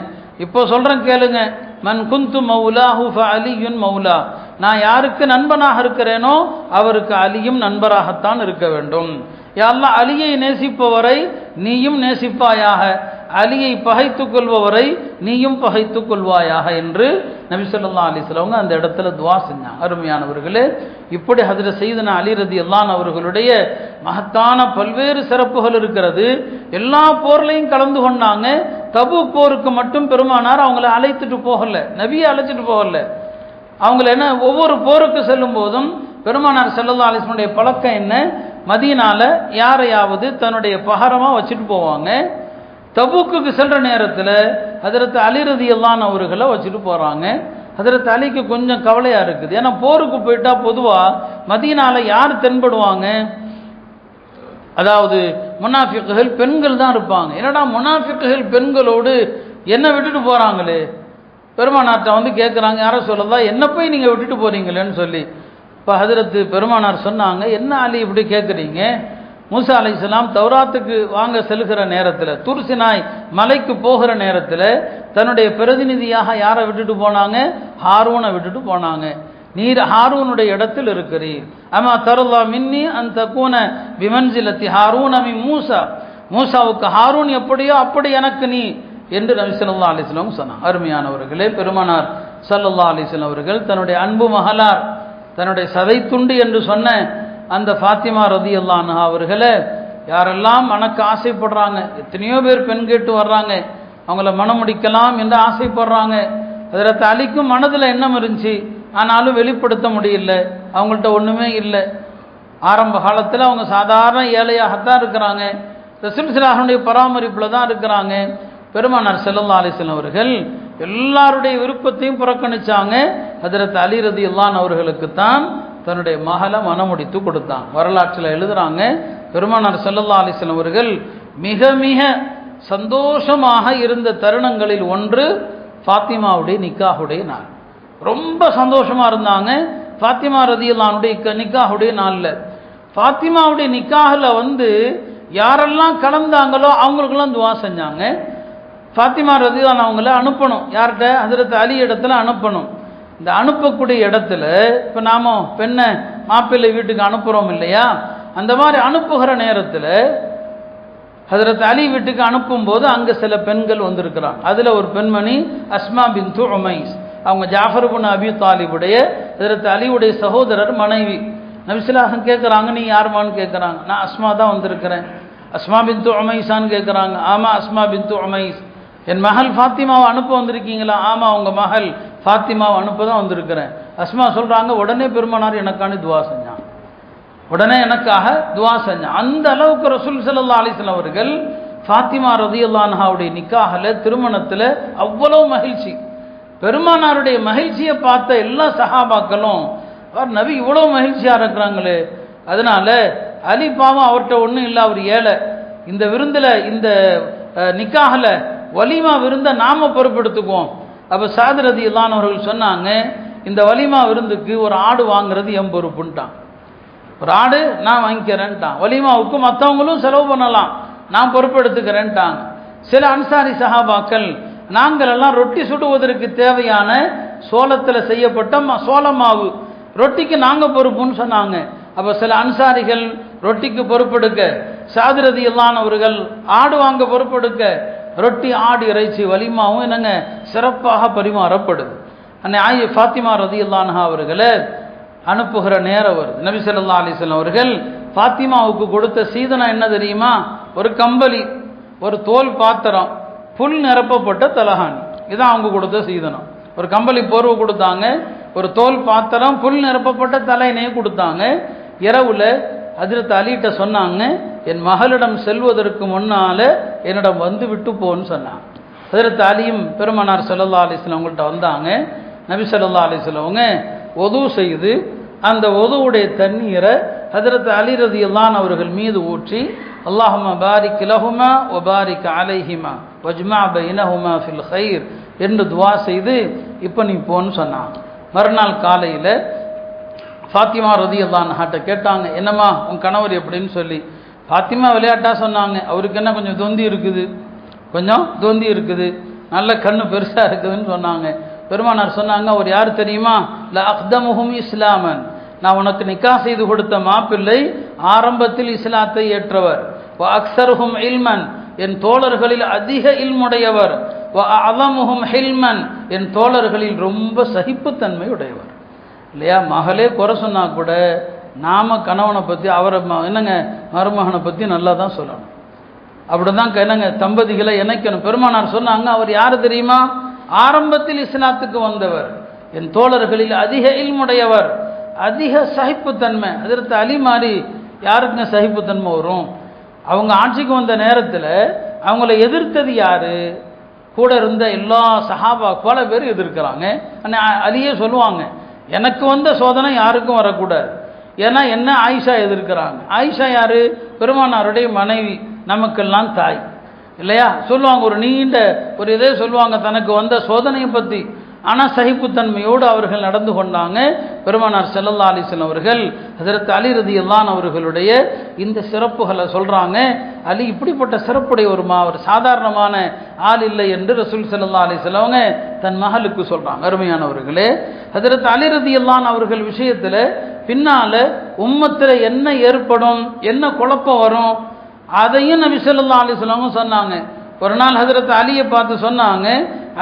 Speaker 1: இப்போ சொல்றேன் கேளுங்க, மன் குந்து மௌலாஹு ஃபஅலியுன் மௌலா, நான் யாருக்கு நண்பனாக இருக்கிறேனோ அவருக்கு அலியும் நண்பராகத்தான் இருக்க வேண்டும். யா அல்லாஹ், அலியை நேசிப்பவரை நீயும் நேசிப்பாயாக, அலியை பகைத்துக் கொள்பவரை நீயும் பகைத்துக் கொள்வாயாக என்று நபி ஸல்லல்லாஹு அலைஹி வஸல்லம் அந்த இடத்துல துஆ செஞ்சாங்க. அருமையானவர்களே, இப்படி ஹஜ்ரத் சையதுனா அலி ரலியல்லாஹு அவர்களுடைய மகத்தான பல்வேறு சிறப்புகள் இருக்கிறது. எல்லா போர்லையும் கலந்து கொண்டாங்க. தபூக் போருக்கு மட்டும் பெருமானார் அவங்கள அழைத்துட்டு போகல, நபியை அழைச்சிட்டு போகல. அவங்கள என்ன, ஒவ்வொரு போருக்கு செல்லும் போதும் பெருமானார் ஸல்லல்லாஹு அலைஹி வஸல்லம் பழக்கம் என்ன, மதீனால யாரையாவது தன்னுடைய பகரமா வச்சுட்டு போவாங்க. தபூக்குக்கு சென்ற நேரத்தில் ஹஜ்ரத் அலி ரலியல்லாஹு அவர்களை வச்சுட்டு போறாங்க. ஹஜ்ரத் அலிக்கு கொஞ்சம் கவலையா இருக்குது. ஏன்னா போருக்கு போயிட்டா பொதுவா மதீனால யார் தென்படுவாங்க, அதாவது முனாஃபிக்குகள் பெண்கள் தான் இருப்பாங்க. என்னடா முனாஃபிக்குகள் பெண்களோடு என்ன விட்டுட்டு போறாங்களே, பெருமானார்ட்ட வந்து கேட்குறாங்க, யாரை சொல்லலாம் என்ன போய் நீங்கள் விட்டுட்டு போறீங்களேன்னு சொல்லி. இப்போ ஹஜ்ரத் பெருமானார் சொன்னாங்க, என்ன அலி இப்படி கேட்குறீங்க, மூசா அலைஹிஸ்ஸலாம் தௌராத்துக்கு வாங்க செல்கிற நேரத்தில், துர்சினாய் மலைக்கு போகிற நேரத்தில் தன்னுடைய பிரதிநிதியாக யாரை விட்டுட்டு போனாங்க, ஹாரூனை விட்டுட்டு போனாங்க. நீர் ஹாரூனுடைய இடத்தில் இருக்கிறீர். அமா தருல்லா மின்னி அந்த கூன பிமன்சிலத்தி ஹாரூன் அமி மூசா, மூசாவுக்கு ஹாரூன் எப்படியோ அப்படி எனக்கு நீ என்று நபி ஸல்லல்லாஹு அலைஹி வஸல்லம் சொன்னார். அருமையானவர்களே, பெருமானார் ஸல்லல்லாஹு அலைஹி வஸல்லம் அவர்கள் தன்னுடைய அன்பு மகளார், தன்னுடைய சதை துண்டு என்று சொன்ன அந்த ஃபாத்திமா ரலியல்லாஹு அன்ஹா அவர்களை யாரெல்லாம் மணக்க ஆசைப்படுறாங்க, எத்தனையோ பேர் பெண் கேட்டு வர்றாங்க, அவங்கள மனம் முடிக்கலாம் என்று ஆசைப்படுறாங்க. ஹஜ்ரத் அலிக்கும் மனதில் எண்ணம் இருந்துச்சு, ஆனாலும் வெளிப்படுத்த முடியல, அவங்கள்ட்ட ஒன்றுமே இல்லை. ஆரம்ப காலத்தில் அவங்க சாதாரண ஏழையாகத்தான் இருக்கிறாங்க, ரசூல் ஸல்லல்லாஹு அலைஹி வஸல்லம் பராமரிப்பில் தான் இருக்கிறாங்க. பெருமானார் ஸல்லல்லாஹு அலைஹி வஸல்லம் அவர்கள் எல்லாருடைய விருப்பத்தையும் புறக்கணிச்சாங்க. ஹஜ்ரத் அலி ரலியல்லாஹு அன்ஹு அவர்களுக்கு தான் தன்னுடைய மகளை மனமுடித்து கொடுத்தாங்க. வரலாற்றில் எழுதுறாங்க, பெருமானார் ஸல்லல்லாஹு அலைஹி வஸல்லம் அவர்கள் மிக மிக சந்தோஷமாக இருந்த தருணங்களில் ஒன்று ஃபாத்திமாவுடைய நிக்காஹுடைய நாள். ரொம்ப சந்தோஷமா இருந்தாங்க. ஃபாத்திமா ரலியல்லாஹு அன்ஹுடைய நிக்காஹுடைய நாளில், ஃபாத்திமாவுடைய நிக்காஹில் வந்து யாரெல்லாம் கலந்தாங்களோ அவங்களுக்கெல்லாம் துவா செஞ்சாங்க. ஃபாத்திமா ரலியல்லாஹு அவங்கள அனுப்பணும், யார்கிட்ட, ஹஜ்ரத் அலி இடத்துல அனுப்பணும். இந்த அனுப்பக்கூடிய இடத்துல இப்போ நாம பெண்ணை மாப்பிள்ளை வீட்டுக்கு அனுப்புகிறோம் இல்லையா, அந்த மாதிரி அனுப்புகிற நேரத்தில் ஹஜ்ரத் அலி வீட்டுக்கு அனுப்பும்போது அங்கே சில பெண்கள் வந்திருக்கிறாங்க. அதில் ஒரு பெண்மணி அஸ்மா பின்து உமைஸ், அவங்க ஜாஃபர் இப்னு அபி தாலிபுடைய ஹஜ்ரத் அலியுடைய சகோதரர் மனைவி. நபி ஸல்லல்லாஹு அலைஹி வஸல்லம் கேட்குறாங்க, நீ யாருமான்னு கேட்குறாங்க. நான் அஸ்மா தான் வந்திருக்கிறேன். அஸ்மா பின்து உமைஸான்னு கேட்குறாங்க. ஆமாம் அஸ்மா பின்து உமைஸ், என் மகள் ஃபாத்திமாவை அனுப்ப வந்திருக்கீங்களா? ஆமாம் உங்கள் மகள் ஃபாத்திமாவை அனுப்ப தான் வந்திருக்கிறேன். அஸ்மா சொல்கிறாங்க, உடனே பெருமானார் எனக்கான துவா செஞ்சான், உடனே எனக்காக துவா செஞ்சான். அந்த அளவுக்கு ரசூல் ஸல்லல்லாஹு அலைஹி வஸல்லம் அவர்கள் ஃபாத்திமா ரலியல்லாஹு அன்ஹாவுடைய நிக்காஹில், திருமணத்தில் அவ்வளோ மகிழ்ச்சி. பெருமானாருடைய மகிழ்ச்சியை பார்த்த எல்லா சஹாபாக்களும், நபி இவ்வளோ மகிழ்ச்சியாக இருக்கிறாங்களே, அதனால அலி பாவம் அவர்கிட்ட ஒன்றும் இல்லை, அவர் ஏழை, இந்த விருந்தில் இந்த நிக்காஹில் வலிமா விருந்தை நாம பொறுப்பெடுத்துக்குவோம். அப்போ சாத் ரலியல்லாஹு அவர்கள் சொன்னாங்க, இந்த வலிமா விருந்துக்கு ஒரு ஆடு வாங்குறது என் பொறுப்புன்ட்டான், ஒரு ஆடு நான் வாங்கிக்கிறேன்ட்டான். வலிமாவுக்கு மற்றவங்களும் செலவு பண்ணலாம், நான் பொறுப்பெடுத்துக்கிறேன்ட்டாங்க. சில அன்சாரி சஹாபாக்கள், நாங்கள் எல்லாம் ரொட்டி சுடுவதற்கு தேவையான சோளத்தில் செய்யப்பட்ட சோள மாவு ரொட்டிக்கு நாங்கள் பொறுப்புன்னு சொன்னாங்க. அப்போ சில அன்சாரிகள் ரொட்டிக்கு பொறுப்பெடுக்க, சாத் ரலியல்லாஹு அவர்கள் ஆடு வாங்க பொறுப்பெடுக்க, ரொட்டி ஆடு இறைச்சி வலிமாவும் என்னங்க சிறப்பாக பரிமாறப்படுது. அன்னை ஃபாத்திமா ரலியல்லாஹு அன்ஹா அவர்களை அனுப்புகிற நேரம் வருது. நபி ஸல்லல்லாஹு அலைஹி வஸல்லம் அவர்கள் ஃபாத்திமாவுக்கு கொடுத்த சீதனம் என்ன தெரியுமா? ஒரு கம்பளி, ஒரு தோல் பாத்திரம், புல் நிரப்பப்பட்ட தலகாணி. இதுதான் அவங்க கொடுத்த சீதனம். ஒரு கம்பளி போர்வை கொடுத்தாங்க, ஒரு தோல் பாத்திரம், புல் நிரப்பப்பட்ட தலையணையை கொடுத்தாங்க. இரவுல ஹஜ்ரத் அலிகிட்ட சொன்னாங்க, என் மகளிடம் செல்வதற்கு முன்னால என்னிடம் வந்து விட்டு போன்னு சொன்னாங்க. ஹஜ்ரத் அலியும் பெருமானார் ஸல்லல்லாஹு அலைஹி வஸல்லம் அவங்கள்ட்ட வந்தாங்க. நபி ஸல்லல்லாஹு அலைஹி வஸல்லம் அவங்க ஒது செய்து அந்த ஒதுவுடைய தண்ணீரை ஹஜ்ரத் அலி ரலியல்லாஹு அன்ஹு அவர்கள் மீது ஊற்றி, அல்லாஹும்ம பாரிக் லஹுமா வ பாரிக் அலைஹிமா வஜ்மா பைனஹுமா ஃபில் கைர் என்று துவா செய்து இப்போ நீ போன்னு சொன்னாங்க. மறுநாள் காலையில் ஃபாத்திமா ரலியல்லாஹு அன்ஹாட்ட கேட்டாங்க, என்னம்மா உன் கணவர் எப்படின்னு சொல்லி. ஃபாத்திமா விளையாட்டா சொன்னாங்க, அவருக்கு என்ன கொஞ்சம் தொந்தி இருக்குது, நல்ல கண்ணு பெருசாக இருக்குதுன்னு சொன்னாங்க. பெருமானார் சொன்னாங்க, அவர் யார் தெரியுமா? ல அக்தமுஹும் இஸ்லாமன், நான் உனக்கு நிக்கா செய்து கொடுத்த மாப்பிள்ளை ஆரம்பத்தில் இஸ்லாத்தை ஏற்றவர். வ அக்ஸருஹும் இல்மன், என் தோழர்களில் அதிக இல்முடையவர். வ அலமுஹும் ஹில்மன், என் தோழர்களில் ரொம்ப சகிப்புத்தன்மை உடையவர். இல்லையா? மகளே குறை சொன்னா கூட நாம கணவனை பற்றி, அவரை என்னங்க மருமகனை பற்றி நல்லா தான் சொல்லணும். அப்படிதான் என்னங்க தம்பதிகளை இணைக்கணும். பெருமானார் சொன்னாங்க, அவர் யார் தெரியுமா? ஆரம்பத்தில் இஸ்லாத்துக்கு வந்தவர், என் தோழர்களில் அதிக இல்முடையவர், அதிக சகிப்புத்தன்மை. அதற்கு அலி மாதிரி யாருக்குங்க சகிப்புத்தன்மை வரும்? அவங்க ஆட்சிக்கு வந்த நேரத்தில் அவங்கள எதிர்த்தது யாரு? கூட இருந்த எல்லா சஹாபா பல பேர் எதிர்க்கிறாங்க. அலியே சொல்லுவாங்க, எனக்கு வந்த சோதனை யாருக்கும் வரக்கூடாது. ஏன்னா என்ன ஆயிஷா எதிர்க்கிறாங்க. ஆயிஷா யாரு? பெருமானாருடைய மனைவி, நமக்கெல்லாம் தாய் இல்லையா? சொல்லுவாங்க, ஒரு நீண்ட ஒரு இதே சொல்லுவாங்க தனக்கு வந்த சோதனையை பற்றி. ஆனால் சகிப்புத்தன்மையோடு அவர்கள் நடந்து கொண்டாங்க. பெருமானார் ஸல்லல்லாஹு அலைஹி வஸல்லம் அவர்கள் ஹஜ்ரத் அலி ரலியல்லாஹு அன்ஹு அவர்களுடைய இந்த சிறப்புகளை சொல்கிறாங்க. அலி இப்படிப்பட்ட சிறப்புடைய ஒரு சாதாரணமான ஆள் இல்லை என்று ரசூல் ஸல்லல்லாஹு அலைஹி வஸல்லம் அவங்க தன் மகளுக்கு சொல்கிறாங்க. அருமையானவர்களே, ஹஜ்ரத் அலி ரலியல்லாஹு அன்ஹு அவர்கள் விஷயத்தில் பின்னால் உம்மத்தில் என்ன ஏற்படும், என்ன குழப்பம் வரும், அதையும் நபி ஸல்லல்லாஹு அலைஹி வஸல்லம் சொன்னாங்க. ஒரு நாள் ஹஜ்ரத் அலியை பார்த்து சொன்னாங்க,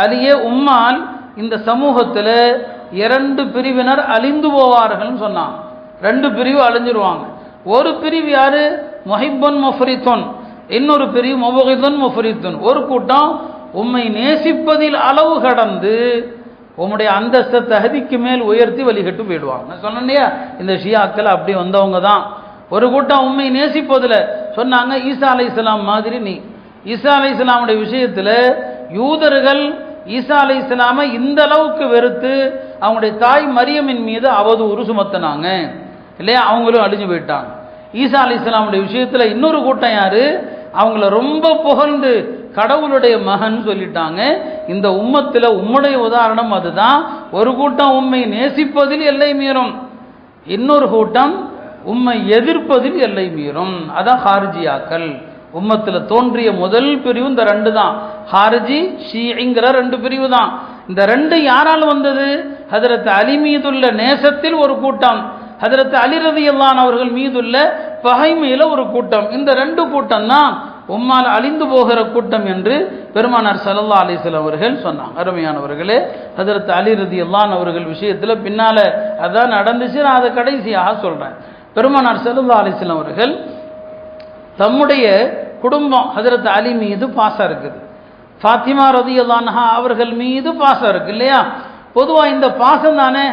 Speaker 1: அலியே உம்மால் இந்த சமூகத்தில் 2 பிரிவினர் அழிந்து போவார்கள்னு சொன்னாங்க. 2 பிரிவு அழிஞ்சிருவாங்க. ஒரு பிரிவு யாரு? முஹிப்புன் முஃப்ரித்துன், இன்னொரு பிரிவு முபகிதுன் முஃப்ரித்துன். ஒரு கூட்டம் உம்மை நேசிப்பதில் அளவு கடந்து உம்முடைய அந்தஸ்தை தகுதிக்கு மேல் உயர்த்தி வழிகட்டு போயிடுவாங்க. நான் சொன்னேன் இல்லையா, இந்த ஷியாக்கள் அப்படி வந்தவங்க தான். ஒரு கூட்டம் உண்மை நேசிப்பதில் சொன்னாங்க, ஈசா அலைஹிஸ்ஸலாம் மாதிரி நீ. ஈசா அலைஹிஸ்ஸலாமுடைய விஷயத்தில் யூதர்கள் ஈசா அலைஹிஸ்ஸலாமை இந்த அளவுக்கு வெறுத்து அவங்களுடைய தாய் மரியமின் மீது அவதூறு சுமத்தினாங்க இல்லையா? அவங்களும் அழிஞ்சு போயிட்டாங்க. ஈசா அலைஹிஸ்ஸலாமுடைய விஷயத்தில் இன்னொரு கூட்டம் யாரு? அவங்கள ரொம்ப புகழ்ந்து கடவுளுடைய மகன் சொல்லிட்டாங்க. இந்த உம்மத்தில் உம்முடைய உதாரணம் அதுதான். ஒரு கூட்டம் உம்மை நேசிப்பதில் எல்லை மீறும், இன்னொரு கூட்டம் உம்மை எதிர்ப்பதில் எல்லை மீறும். அதான் ஹாரிஜியாக்கள். உம்மத்தில் தோன்றிய முதல் பிரிவு இந்த 2 தான். ஹாரிஜி ஷீஇங்கிற 2 பிரிவு தான். இந்த 2 யாரால் வந்தது? ஹஜ்ரத் அலி மீதுள்ள நேசத்தில் ஒரு கூட்டம், ஹஜ்ரத் அலி ரலியல்லாஹு அன்ஹு அவர்கள் மீதுள்ள பகைமையில ஒரு கூட்டம். இந்த 2 கூட்டம் தான் உம்மால் அழிந்து போகிற கூட்டம் என்று பெருமானார் ஸல்லல்லாஹு அலைஹி வஸல்லம் அவர்கள் சொன்னாங்க. அருமையானவர்களே, ஹஜ்ரத் அலி ரலியல்லாஹு அன்ஹு அவர்கள் விஷயத்தில் பின்னால அதான் நடந்துச்சு. நான் அதை கடைசியாக சொல்றேன். பெருமானார் ஸல்லல்லாஹு அலைஹி வஸல்லம் அவர்கள் தம்முடைய குடும்பம் ஹஜ்ரத் அலி மீது பாசம் இருக்குது, ஃபாத்திமா ரலியல்லாஹு அன்ஹா அவர்கள் மீது பாசம் இருக்கு இல்லையா? பொதுவாக இந்த பாசம் தானே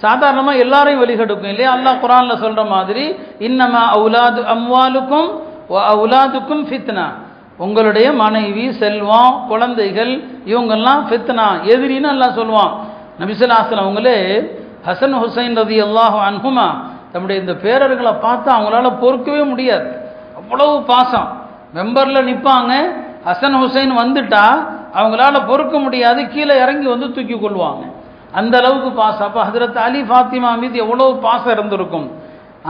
Speaker 1: சாதாரணமாக எல்லாரையும் வழிகெடுக்கும் இல்லையா? அல்லாஹ் குர்ஆன்ல சொல்ற மாதிரி, இன்னமா அவுலாது அம்வாலுக்கும் வ அவுலாதுக்கும் ஃபித்னா, உங்களுடைய மனைவி, செல்வம், குழந்தைகள் இவங்கெல்லாம் ஃபித்னா, எதிரின்னு அல்லாஹ் சொல்லுவான். நபி ஸல்லல்லாஹு அலைஹி வஸல்லம் அவங்களே ஹசன் ஹுசைன் ரலியல்லாஹு அன்ஹுமா தம்முடைய இந்த பேரர்களை பார்த்தா அவங்களால பொறுக்கவே முடியாது, அவ்வளவு பாசம். மெம்பரில் நிற்பாங்க, ஹசன் ஹுசைன் வந்துட்டா அவங்களால பொறுக்க முடியாது, கீழே இறங்கி வந்து தூக்கி கொள்வாங்க, அந்த அளவுக்கு பாசம். அப்போ ஹஜ்ரத் அலி ஃபாத்திமா மீது எவ்வளவு பாசம் இருந்திருக்கும்.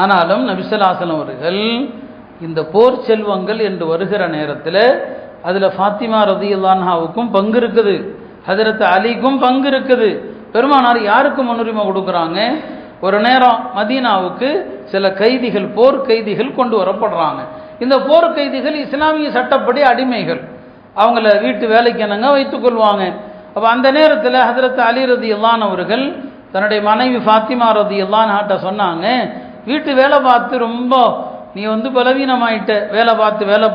Speaker 1: ஆனாலும் நபி ஸல்லல்லாஹு அலைஹி வஸல்லம் அவர்கள் இந்த போர் செல்வங்கள் என்று வருகிற நேரத்தில் அதில் ஃபாத்திமா ரலியல்லாஹு அன்ஹாவுக்கும் பங்கு இருக்குது, ஹஜ்ரத் அலிக்கும் பங்கு இருக்குது. பெருமானார் யாருக்கு முன்னுரிமை கொடுக்குறாங்க? ஒரு நேரம் மதீனாவுக்கு சில கைதிகள், போர் கைதிகள் கொண்டு வரப்படுறாங்க. இந்த போர் கைதிகள் இஸ்லாமிய சட்டப்படி அடிமைகள், அவங்கள வீட்டு வேலைக்கு என்னங்க வைத்துக்கொள்வாங்க. அப்போ அந்த நேரத்தில் ஹஜ்ரத் அலி ரலியல்லாஹு அன்ஹு அவர்கள் தன்னுடைய மனைவி ஃபாத்திமா ரலியல்லாஹு அன்ஹா சொன்னாங்க, வீட்டு வேலை பார்த்து ரொம்ப நீ பலவீனமாயிட்ட, வேலை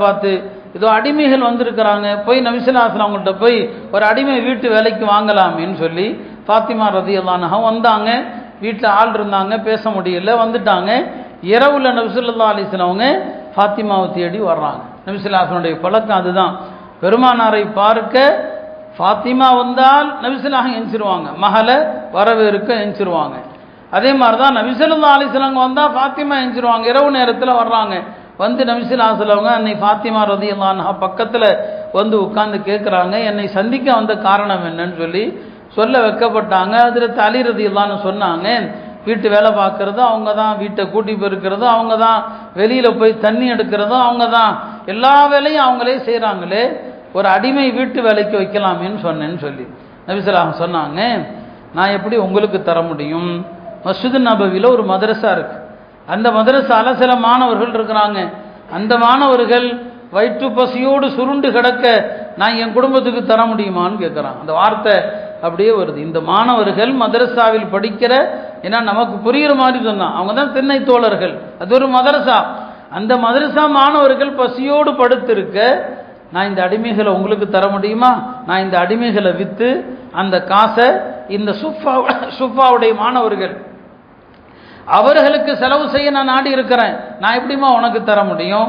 Speaker 1: பார்த்து இதோ அடிமைகள் வந்திருக்கிறாங்க, போய் நபி ஸல்லல்லாஹு அலைஹி அவங்கள்ட்ட போய் ஒரு அடிமை வீட்டு வேலைக்கு வாங்கலாமேன்னு சொல்லி ஃபாத்திமா ரலியல்லாஹு அன்ஹா வந்தாங்க. வீட்டில் ஆள் இருந்தாங்க, பேச முடியல, வந்துட்டாங்க. இரவுல நபி ஸல்லல்லாஹு அலைஹி வஸல்லம் அவங்க ஃபாத்திமாவை தேடி வர்றாங்க. நபி ஸல்லல்லாஹு அலைஹி வஸல்லம் பழக்கம் அதுதான். பெருமானாரை பார்க்க ஃபாத்திமா வந்தால் நபி ஸல்லல்லாஹு அலைஹி வஸல்லம் எந்திருவாங்க, மகளை வரவேற்க எந்திருவாங்க. அதே மாதிரி தான் நபி ஸல்லல்லாஹு அலைஹி வஸல்லம் வந்தால் ஃபாத்திமா எந்திருவாங்க. இரவு நேரத்தில் வர்றாங்க. வந்து நபி ஸல்லல்லாஹு அலைஹி வஸல்லம் அன்னை ஃபாத்திமா ரலியல்லாஹு அன்ஹா பக்கத்தில் வந்து உட்கார்ந்து கேட்குறாங்க, என்னை சந்திக்க வந்த காரணம் என்னன்னு சொல்லி சொல்ல வைக்கப்பட்டாங்க. ஹஜ்ரத் அலி ரலியல்லாஹு அன்ஹு சொன்னாங்க, வீட்டு வேலை பார்க்குறதும் அவங்க தான், வீட்டை கூட்டி போயிருக்கிறதும் அவங்க தான், வெளியில் போய் தண்ணி எடுக்கிறதும் அவங்க தான், எல்லா வேலையும் அவங்களே செய்கிறாங்களே, ஒரு அடிமை வீட்டு வேலைக்கு வைக்கலாமேன்னு சொன்னேன்னு சொல்லி நபி ஸல்லல்லாஹு அலைஹி வஸல்லம் சொன்னாங்க, நான் எப்படி உங்களுக்கு தர முடியும்? மஸ்ஜிது நபவியில் ஒரு மதரசா இருக்குது. அந்த மதரசால சில மாணவர்கள் இருக்கிறாங்க. அந்த மாணவர்கள் வயிற்று பசியோடு சுருண்டு கிடக்க நான் என் குடும்பத்துக்கு தர முடியுமான்னு கேட்குறாங்க. அந்த வார்த்தை அப்படியே வருது. இந்த மாணவர்கள் மதரசாவில் படிக்கிற, ஏன்னா நமக்கு புரிகிற மாதிரி சொன்னான், அவங்க தான் திண்ணை தோழர்கள், அது ஒரு மதரசா. அந்த மதரசா மாணவர்கள் பசியோடு படுத்திருக்க நான் இந்த அடிமைகளை உங்களுக்கு தர முடியுமா? நான் இந்த அடிமைகளை விற்று அந்த காசை இந்த சுஃபாவுடைய மாணவர்கள் அவர்களுக்கு செலவு செய்ய நான் நாடி இருக்கிறேன், நான் எப்படிமா உனக்கு தர முடியும்?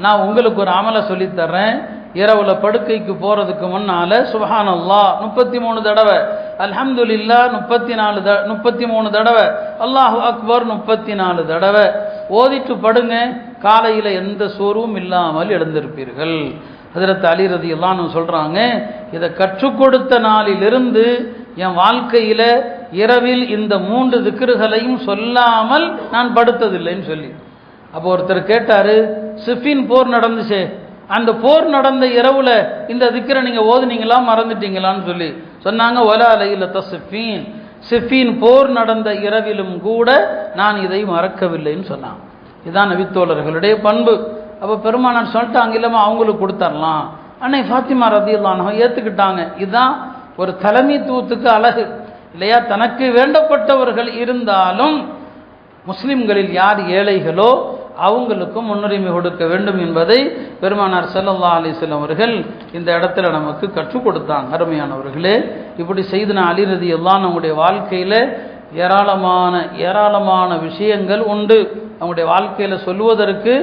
Speaker 1: நான் உங்களுக்கு ஒரு அமலை சொல்லித்தர்றேன். இரவுல படுக்கைக்கு போகிறதுக்கு முன்னால் சுப்ஹானல்லாஹ் 33 தடவை, அல்ஹம்துலில்லாஹ் 33 தடவை, அல்லாஹு அக்பர் 34 தடவை ஓதிட்டு படுங்க. காலையில் எந்த சோர்வும் இல்லாமல் எழுந்திருப்பீர்கள். ஹஜ்ரத் அலி ரலியல்லாஹு அன்ஹு சொல்கிறாங்க, இதை கற்றுக் கொடுத்த நாளிலிருந்து என் வாழ்க்கையில் இரவில் இந்த 3 திக்ருகளையும் சொல்லாமல் நான் படுத்ததில்லைன்னு சொல்லி. அப்போ ஒருத்தர் கேட்டார், சிஃபின் போர் நடந்துச்சே, அந்த போர் நடந்த இரவுல இந்த திக்ரை நீங்கள் ஓதுனீங்களா, மறந்துட்டீங்களான்னு சொல்லி சொன்னாங்க. வலா லைலத சிஃபின், சிஃபின் போர் நடந்த இரவிலும் கூட நான் இதை மறக்கவில்லைன்னு சொன்னாங்க. இதுதான் நபித்தோழர்களுடைய பண்பு. அப்போ பெருமானார் சொல்லிட்டாங்க, இல்லாமல் அவங்களுக்கு கொடுத்துடலாம். அன்னை ஃபாத்திமா ரலியல்லாஹு அன்ஹா ஏற்றுக்கிட்டாங்க. இதுதான் ஒரு தலைமைத்துவத்துக்கு அழகு இல்லையா? தனக்கு வேண்டப்பட்டவர்கள் இருந்தாலும் முஸ்லிம்களில் யார் ஏழைகளோ அவங்களுக்கும் முன்னுரிமை கொடுக்க வேண்டும் என்பதை பெருமானார் ஸல்லல்லாஹு அலைஹி வஸல்லம் அவர்கள் இந்த இடத்துல நமக்கு கற்றுக் கொடுத்தாங்க. அருமையானவர்களே, இப்படி செய்தனா அலி ரலியல்லாஹு அன்ஹு நம்முடைய வாழ்க்கையில் ஏராளமான விஷயங்கள் உண்டு. அவங்களுடைய வாழ்க்கையில் சொல்லுவதற்கு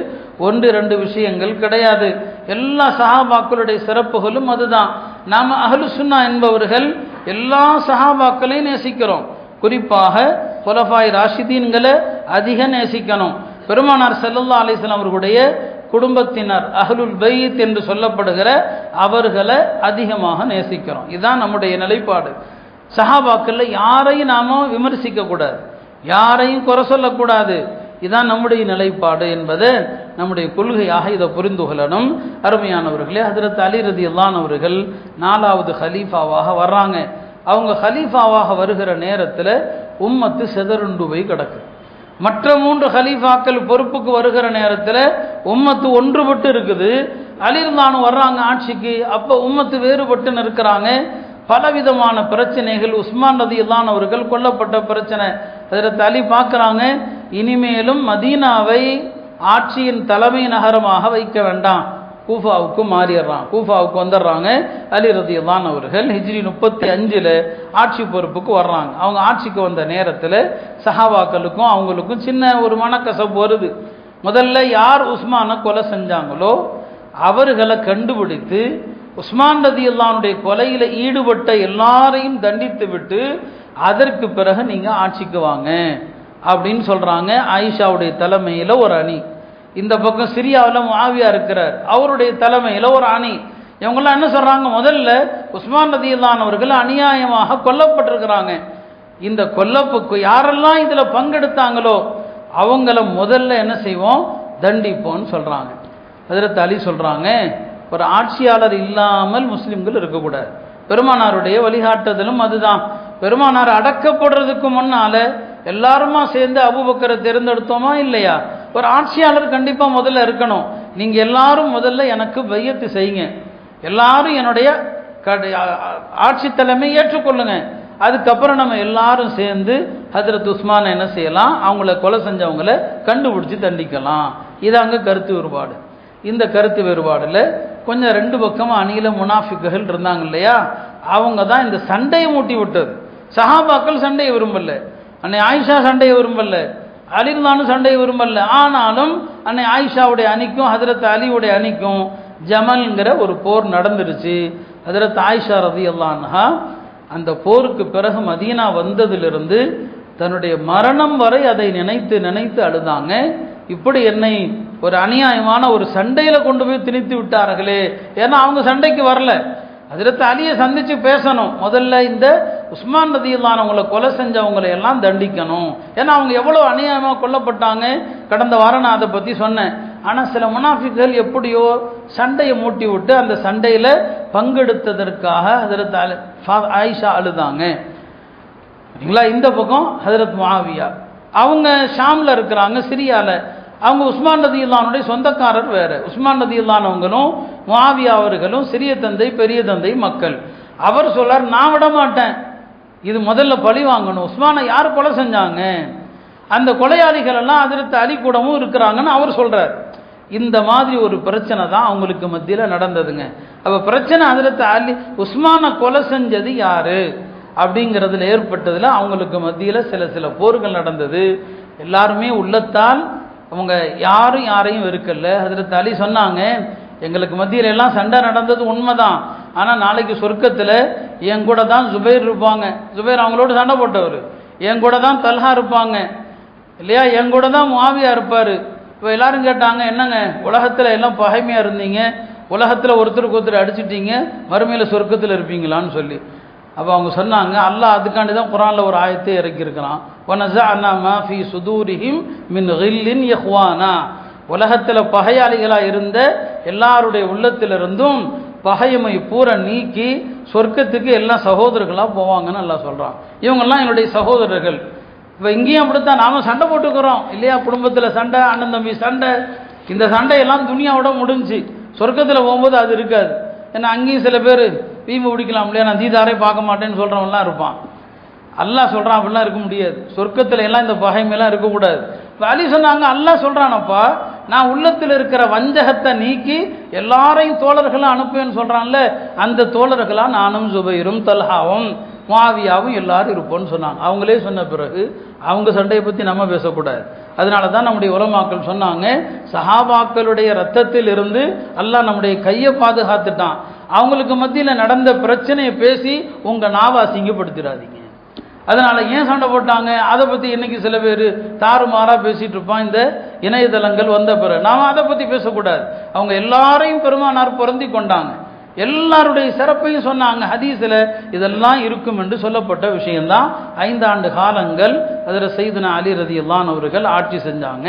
Speaker 1: 1-2 விஷயங்கள் கிடையாது. எல்லா சஹாபாக்களுடைய சிறப்புகளும் அதுதான். நாம் அஹ்லு சுன்னா என்பவர்கள் எல்லா சஹாபாக்களையும் நேசிக்கிறோம். குறிப்பாக குலஃபாய் ராஷிதீன்களை அதிக நேசிக்கணும். பெருமானார் ஸல்லல்லாஹு அலைஹி வஸல்லம் அவர்களுடைய குடும்பத்தினர் அஹ்லுல் பைத் என்று சொல்லப்படுகிற அவர்களை அதிகமாக நேசிக்கிறோம். இதுதான் நம்முடைய நிலைப்பாடு. சஹாபாக்கள் யாரையும் நாம் விமர்சிக்கக்கூடாது, யாரையும் குறை சொல்லக்கூடாது. இதுதான் நம்முடைய நிலைப்பாடு என்பது நம்முடைய கொள்கையாக இதை புரிந்து கொள்ளணும். அருமையானவர்களே, ஹஜ்ரத் அலி ரலியல்லாஹு அன்ஹு அவர்கள் 4வது ஹலீஃபாவாக வர்றாங்க. அவங்க ஹலீஃபாவாக வருகிற நேரத்தில் உம்மத்து சிதறுண்டு போய் கிடக்கு. மற்ற 3 ஹலீஃபாக்கள் பொறுப்புக்கு வருகிற நேரத்தில் உம்மத்து ஒன்றுபட்டு இருக்குது. அலி ரலியல்லாஹு அன்ஹு வர்றாங்க ஆட்சிக்கு. அப்போ உம்மத்து வேறுபட்டுன்னு இருக்கிறாங்க. பலவிதமான பிரச்சனைகள். உஸ்மான் ரலியல்லாஹு அன்ஹு அவர்கள் கொல்லப்பட்ட பிரச்சனை. ஹஜ்ரத் அலி பார்க்குறாங்க, இனிமேலும் மதீனாவை ஆட்சியின் தலைமை நகரமாக வைக்க வேண்டாம், கூஃபாவுக்கு மாறிடுறான். கூஃபாவுக்கு வந்துடுறாங்க. அலி ரலியல்லாஹு அன்ஹு அவர்கள் ஹிஜ்ரி 35 ஆட்சி பொறுப்புக்கு வர்றாங்க. அவங்க ஆட்சிக்கு வந்த நேரத்தில் சஹாபாக்களுக்கும் அவங்களுக்கும் சின்ன ஒரு மனக்கசப்பு வருது. முதல்ல யார் உஸ்மானை கொலை செஞ்சாங்களோ அவர்களை கண்டுபிடித்து உஸ்மான் ரலியல்லாஹு அன்ஹுடைய கொலையில் ஈடுபட்ட எல்லாரையும் தண்டித்து விட்டு அதற்கு பிறகு நீங்கள் ஆட்சிக்கு வாங்க அப்படின்னு சொல்கிறாங்க. ஆயிஷாவுடைய தலைமையில் ஒரு அணி, இந்த பக்கம் சிரியாவில் முஆவியா இருக்கிறார், அவருடைய தலைமையில் ஒரு அணி. இவங்கெல்லாம் என்ன சொல்கிறாங்க, முதல்ல உஸ்மான் ரலியல்லாஹு அன்ஹு அவர்கள் அநியாயமாக கொல்லப்பட்டிருக்கிறாங்க. இந்த கொல்லப்புக்கு யாரெல்லாம் இதில் பங்கெடுத்தாங்களோ அவங்கள முதல்ல என்ன செய்வோம், தண்டிப்போம்னு சொல்கிறாங்க. ஹஜ்ரத் அலி சொல்கிறாங்க, ஒரு ஆட்சியாளர் இல்லாமல் முஸ்லிம்கள் இருக்கக்கூடாது. பெருமானாருடைய வழிகாட்டுதலும் அதுதான். பெருமானார் அடக்கப்படுறதுக்கு முன்னால் எல்லாருமா சேர்ந்து அபூபக்கரை தேர்ந்தெடுத்தோமா இல்லையா? ஒரு ஆட்சியாளர் கண்டிப்பாக முதல்ல இருக்கணும். நீங்கள் எல்லாரும் முதல்ல எனக்கு பையத்து செய்யுங்க, எல்லாரும் என்னுடைய ஆட்சி தலைமை ஏற்றுக்கொள்ளுங்க. அதுக்கப்புறம் நம்ம எல்லாரும் சேர்ந்து ஹஜ்ரத் உஸ்மானை என்ன செய்யலாம், அவங்கள கொலை செஞ்சவங்கள கண்டுபிடிச்சி தண்டிக்கலாம். இது அங்கே கருத்து வேறுபாடு. இந்த கருத்து வேறுபாடில் கொஞ்சம் ரெண்டு பக்கமும் அணியில முனாஃபிக்குகள் இருந்தாங்க இல்லையா, அவங்க தான் இந்த சண்டையை மூட்டி விட்டது. சஹாபாக்கள் சண்டையை விரும்பல, அன்னை ஆயிஷா சண்டையை விரும்பல, அலிர்லானும் சண்டையை விரும்பல. ஆனாலும் அன்னை ஆயிஷாவுடைய அணிக்கும் ஹஜ்ரத் அலியுடைய அணிக்கும் ஜமல்ங்கிற ஒரு போர் நடந்துருச்சு. ஹஜ்ரத் ஆயிஷா ரலியல்லாஹு அன்ஹா அந்த போருக்கு பிறகு மதீனா வந்ததிலிருந்து தன்னுடைய மரணம் வரை அதை நினைத்து நினைத்து அழுதாங்க. இப்படி என்னை ஒரு அநியாயமான ஒரு சண்டையில கொண்டு போய் திணித்து விட்டார்களே. ஏன்னா அவங்க சண்டைக்கு வரல, ஹஜ்ரத் அலியை சந்திச்சு பேசணும். முதல்ல இந்த உஸ்மான் ரலியல்லாஹு அவங்களை கொலை செஞ்சவங்களை எல்லாம் தண்டிக்கணும். ஏன்னா அவங்க எவ்வளவு அநியாயமாக கொல்லப்பட்டாங்க. கடந்த வாரம் நான் அதை பத்தி சொன்னேன். ஆனா சில முனாஃபிக்குகள் எப்படியோ சண்டையை மூட்டி விட்டு அந்த சண்டையில பங்கெடுத்ததற்காக ஹஜ்ரத் ஆயிஷா அழுதாங்க. இந்த பக்கம் ஹஜ்ரத் முஆவியா அவங்க ஷாம்ல இருக்கிறாங்க, சிரியால. அவங்க உஸ்மான் ரலியல்லாஹுடைய சொந்தக்காரர் வேற. உஸ்மான் ரலியல்லாஹுங்களும் முஆவியா அவர்களும் சிறிய தந்தை பெரிய தந்தை மக்கள். அவர் சொல்றார், நான் விட மாட்டேன், இது முதல்ல பழி வாங்கணும். உஸ்மானை யார் கொலை செஞ்சாங்க, அந்த கொலையாளிகள் எல்லாம் ஹஜ்ரத் அலி கூடவும் இருக்கிறாங்கன்னு அவர் சொல்றார். இந்த மாதிரி ஒரு பிரச்சனை தான் அவங்களுக்கு மத்தியில் நடந்ததுங்க. அப்ப பிரச்சனை ஹஜ்ரத் அலி உஸ்மானை கொலை செஞ்சது யாரு அப்படிங்கிறதுல ஏற்பட்டதுல அவங்களுக்கு மத்தியில் சில போர்கள் நடந்தது. எல்லாருமே உள்ளத்தால் அவங்க யாரும் யாரையும் வெறுக்கல. ஹஜ்ரத் அலி சொன்னாங்க, எங்களுக்கு மத்தியில் எல்லாம் சண்டை நடந்தது உண்மைதான், ஆனால் நாளைக்கு சொர்க்கத்தில் என் கூட தான் ஜுபைர் இருப்பாங்க. ஜுபைர் அவங்களோட சண்டை போட்டவர். என் கூட தான் தல்ஹா இருப்பாங்க இல்லையா, என் கூட தான் முஆவியா இருப்பார். இப்போ எல்லாரும் கேட்டாங்க, என்னங்க உலகத்தில் எல்லாம் பகைமையாக இருந்தீங்க, உலகத்தில் ஒருத்தருக்கு ஒருத்தர் அடிச்சிட்டீங்க, மறுமையில் சொர்க்கத்தில் இருப்பீங்களான்னு சொல்லி. அப்போ அவங்க சொன்னாங்க, அல்லாஹ் அதுக்காண்டி தான் குர்ஆனில் ஒரு ஆயத்தை இறக்கியிருக்கிறான், வனஸஅனா மா ஃபீ சுதூரிஹிம் மின் கில்லின் இஹ்வானா. உலகத்தில் பகையாளிகளாக இருந்த எல்லாருடைய உள்ளத்திலிருந்தும் பகைமை பூரா நீக்கி சொர்க்கத்துக்கு எல்லாம் சகோதரர்களாக போவாங்கன்னு அல்லாஹ் சொல்கிறான். இவங்கெல்லாம் என்னுடைய சகோதரர்கள். இப்போ இங்கேயும் அப்படித்தான் நாம் சண்டை போட்டுக்கிறோம் இல்லையா, குடும்பத்தில் சண்டை, அண்ணன் தம்பி சண்டை. இந்த சண்டையெல்லாம் துனியாவோட முடிஞ்சு சொர்க்கத்தில் போகும்போது அது இருக்காது. ஏன்னா அங்கேயும் சில பேர் வீம்பு பிடிக்கலாம் இல்லையா, நான் தீதாரே பார்க்க மாட்டேன்னு சொல்கிறவன்லாம் இருப்பான். அல்லாஹ் சொல்கிறான் அப்படிலாம் இருக்க முடியாது. சொர்க்கத்தில் எல்லாம் இந்த பகைமையெல்லாம் இருக்கக்கூடாது. அலி சொன்னாங்க, அல்லாஹ் சொல்கிறானப்பா, நான் உள்ளத்தில் இருக்கிற வஞ்சகத்தை நீக்கி எல்லாரையும் தோழர்களாக அனுப்புவேன்னு சொல்கிறான்ல, அந்த தோழர்களாக நானும் ஜுபைரும் தல்ஹாவும் முஆவியாவும் எல்லாரும் இருப்போம்னு சொன்னாங்க. அவங்களே சொன்ன பிறகு அவங்க சண்டையை பற்றி நம்ம பேசக்கூடாது. அதனால தான் நம்முடைய உலமாக்கள் சொன்னாங்க, சஹாபாக்களுடைய ரத்தத்தில் இருந்து அல்லாஹ் நம்முடைய கையை பாதுகாத்துட்டான். அவங்களுக்கு மத்தியில் நடந்த பிரச்சனையை பேசி உங்கள் நாவை அசிங்கப்படுத்திடாதீங்க. அதனால் ஏன் சண்டை போட்டாங்க அதை பற்றி இன்றைக்கி சில பேர் தாறுமாறாக பேசிகிட்டு இருப்பான். இந்த இணையதளங்கள் வந்த பிறகு நாம் அதை பற்றி பேசக்கூடாது. அவங்க எல்லாரையும் பெருமானார் பொருந்தி கொண்டாங்க, எல்லாருடைய சிறப்பையும் சொன்னாங்க. ஹதீஸில் இதெல்லாம் இருக்கும் என்று சொல்லப்பட்ட விஷயம்தான். 5 ஆண்டு காலங்கள் அதில் சையதுனா அலி ரலியல்லாஹு அவர்கள் ஆட்சி செஞ்சாங்க.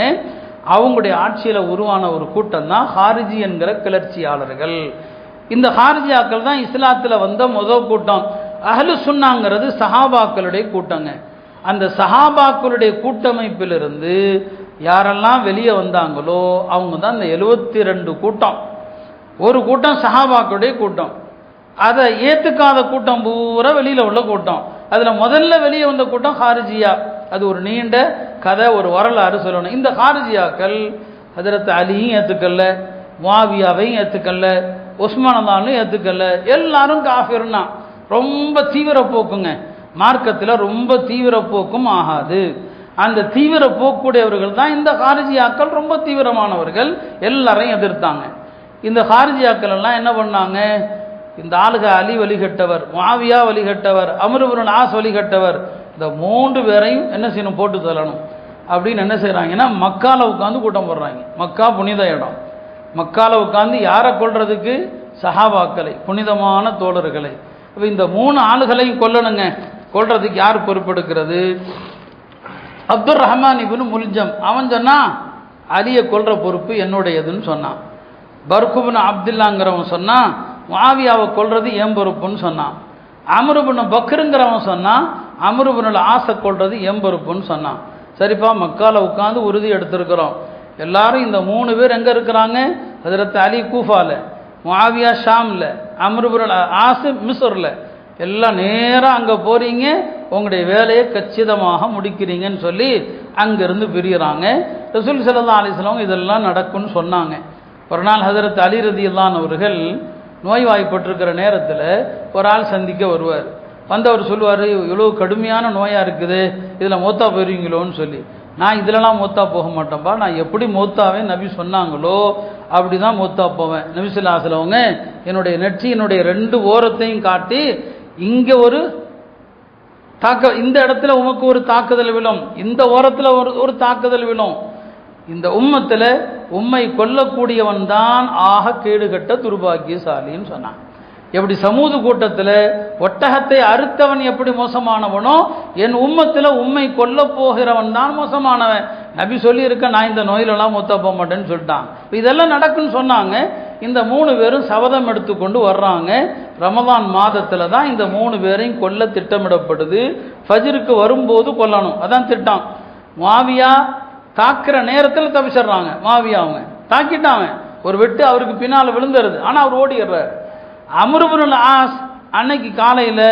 Speaker 1: அவங்களுடைய ஆட்சியில் உருவான ஒரு கூட்டம் தான் ஹாரிஜி என்கிற கிளர்ச்சியாளர்கள். இந்த ஹாரிஜியாக்கள் தான் இஸ்லாத்தில் வந்த முதல் கூட்டம். அஹ்லு சுன்னாங்கிறது சஹாபாக்களுடைய கூட்டங்க. அந்த சஹாபாக்களுடைய கூட்டமைப்பிலிருந்து யாரெல்லாம் வெளியே வந்தாங்களோ அவங்க தான் இந்த 72 கூட்டம். ஒரு கூட்டம் சஹாபாக்களுடைய கூட்டம், அதை ஏற்றுக்காத கூட்டம் பூரா வெளியில் உள்ள கூட்டம். அதில் முதல்ல வெளியே வந்த கூட்டம் ஹாரிஜியா. அது ஒரு நீண்ட கதை, ஒரு வரலாறு சொல்லணும். இந்த ஹாரிஜியாக்கள் ஹஜ்ரத் அலியும் ஏற்றுக்கல்ல, முஆவியாவையும் ஏற்றுக்கல்ல, உஸ்மான் அல்லாவையும் ஏற்றுக்கல்ல. எல்லாரும் காஃபிர்னா ரொம்ப தீவிர போக்குங்க. மார்க்கத்தில் ரொம்ப தீவிர போக்கும் ஆகாது. அந்த தீவிர போக்குடையவர்கள் தான் இந்த ஹாரிஜியாக்கள். ரொம்ப தீவிரமானவர்கள், எல்லாரையும் எதிர்த்தாங்க. இந்த ஹாரிஜியாக்கள் எல்லாம் என்ன பண்ணாங்க, இந்த ஆளுக அலி வழிகட்டவர், முஆவியா வழிகட்டவர், அம்ர் இப்னு ஆஸ் வழிகட்டவர், இந்த 3 பேரையும் என்ன செய்யணும், போட்டு தள்ளணும் அப்படின்னு என்ன செய்கிறாங்கன்னா மக்கால உட்காந்து கூட்டம் போடுறாங்க. மக்கா புனித இடம். மக்கால உட்காந்து யாரை கொல்றதுக்கு, சஹாபாக்களை, புனிதமான தோழர்களை. இப்போ இந்த 3 ஆளுகளையும் கொல்லணுங்க. கொல்றதுக்கு யார் பொறுப்பெடுக்கிறது? அப்துர் ரஹ்மான் இப்னு முல்ஜம் அவன் சொன்னா அலியை கொல்ற பொறுப்பு என்னுடையதுன்னு சொன்னான். பர்குப்னு அப்துல்லாங்கிறவன் சொன்னான் முஆவியாவை கொல்றது என் பொறுப்புன்னு சொன்னான். அம்ர் இப்னு பக்ருங்கிறவன் சொன்னான் அம்ர் இப்னு ஆஸை கொல்றது என் பொறுப்புன்னு சொன்னான். சரிப்பா, மக்கால உட்காந்து உறுதி எடுத்திருக்கிறோம். எல்லாரும் இந்த 3 பேர் எங்கே இருக்கிறாங்க? ஹஜ்ரத் அலி கூஃபால, முஆவியா ஷாம்ல, அம்ர் இப்னு ஆஸ் மிஸ்ரில். எல்லாம் நேராக அங்கே போகிறீங்க, உங்களுடைய வேலையை கச்சிதமாக முடிக்கிறீங்கன்னு சொல்லி அங்கேருந்து பிரிகிறாங்க. ரசூல் ஸல்லல்லாஹு அலைஹி வஸல்லம் இதெல்லாம் நடக்கும்னு சொன்னாங்க. ஒரு நாள் ஹஜரத் அலி ரலியல்லாஹு அவர்கள் நோய்வாய்ப்பட்டிருக்கிற நேரத்தில் ஒரு ஆள் சந்திக்க வருவார். வந்தவர் சொல்லுவார், இவ்வளோ கடுமையான நோயாக இருக்குது, இதில் மௌத்தா போயிருவீங்களோன்னு சொல்லி. நான் இதிலலாம் மௌத்தா போக மாட்டேன்ப்பா, நான் எப்படி மௌத்தாவே நபி சொன்னாங்களோ அப்படி தான் மௌத்தா போவேன். நபி ஸல்லல்லாஹு அலைஹி வஸல்லம் அவங்க என்னுடைய நெற்றியினுடைய 2 ஓரத்தையும் காட்டி, இங்கே ஒரு இந்த இடத்துல உமக்கு ஒரு தாக்குதல் விழும், இந்த ஓரத்தில் ஒரு தாக்குதல் விழும், இந்த உம்மத்தில் உம்மை கொல்லக்கூடியவன் தான் ஆக கேடுகட்ட துர்பாக்கியசாலின்னு சொன்னான். எப்படி சமூது கூட்டத்தில் ஒட்டகத்தை அறுத்தவன் எப்படி மோசமானவனோ, என் உம்மத்தில் உம்மை கொல்ல போகிறவன் தான் மோசமானவன். நபி சொல்லியிருக்க, நான் இந்த நோயிலெல்லாம் மொத்த போக மாட்டேன்னு சொல்லிட்டான். இதெல்லாம் நடக்குன்னு சொன்னாங்க. இந்த 3 பேரும் சபதம் எடுத்துக்கொண்டு வர்றாங்க. ரமதான் மாதத்தில் தான் இந்த 3 பேரையும் கொல்ல திட்டமிடப்படுது. ஃபஜ்ருக்கு வரும்போது கொல்லணும், அதான் திட்டம். முஆவியா தாக்குற நேரத்தில் தப்பிச்சிடுறாங்க. முஆவியா அவங்க தாக்கிட்டாங்க, ஒரு வெட்டு அவருக்கு பின்னால் விழுந்துருது, ஆனால் அவர் ஓடிடுறார். அம்ர் இப்னுல் ஆஸ் அன்னைக்கு காலையில்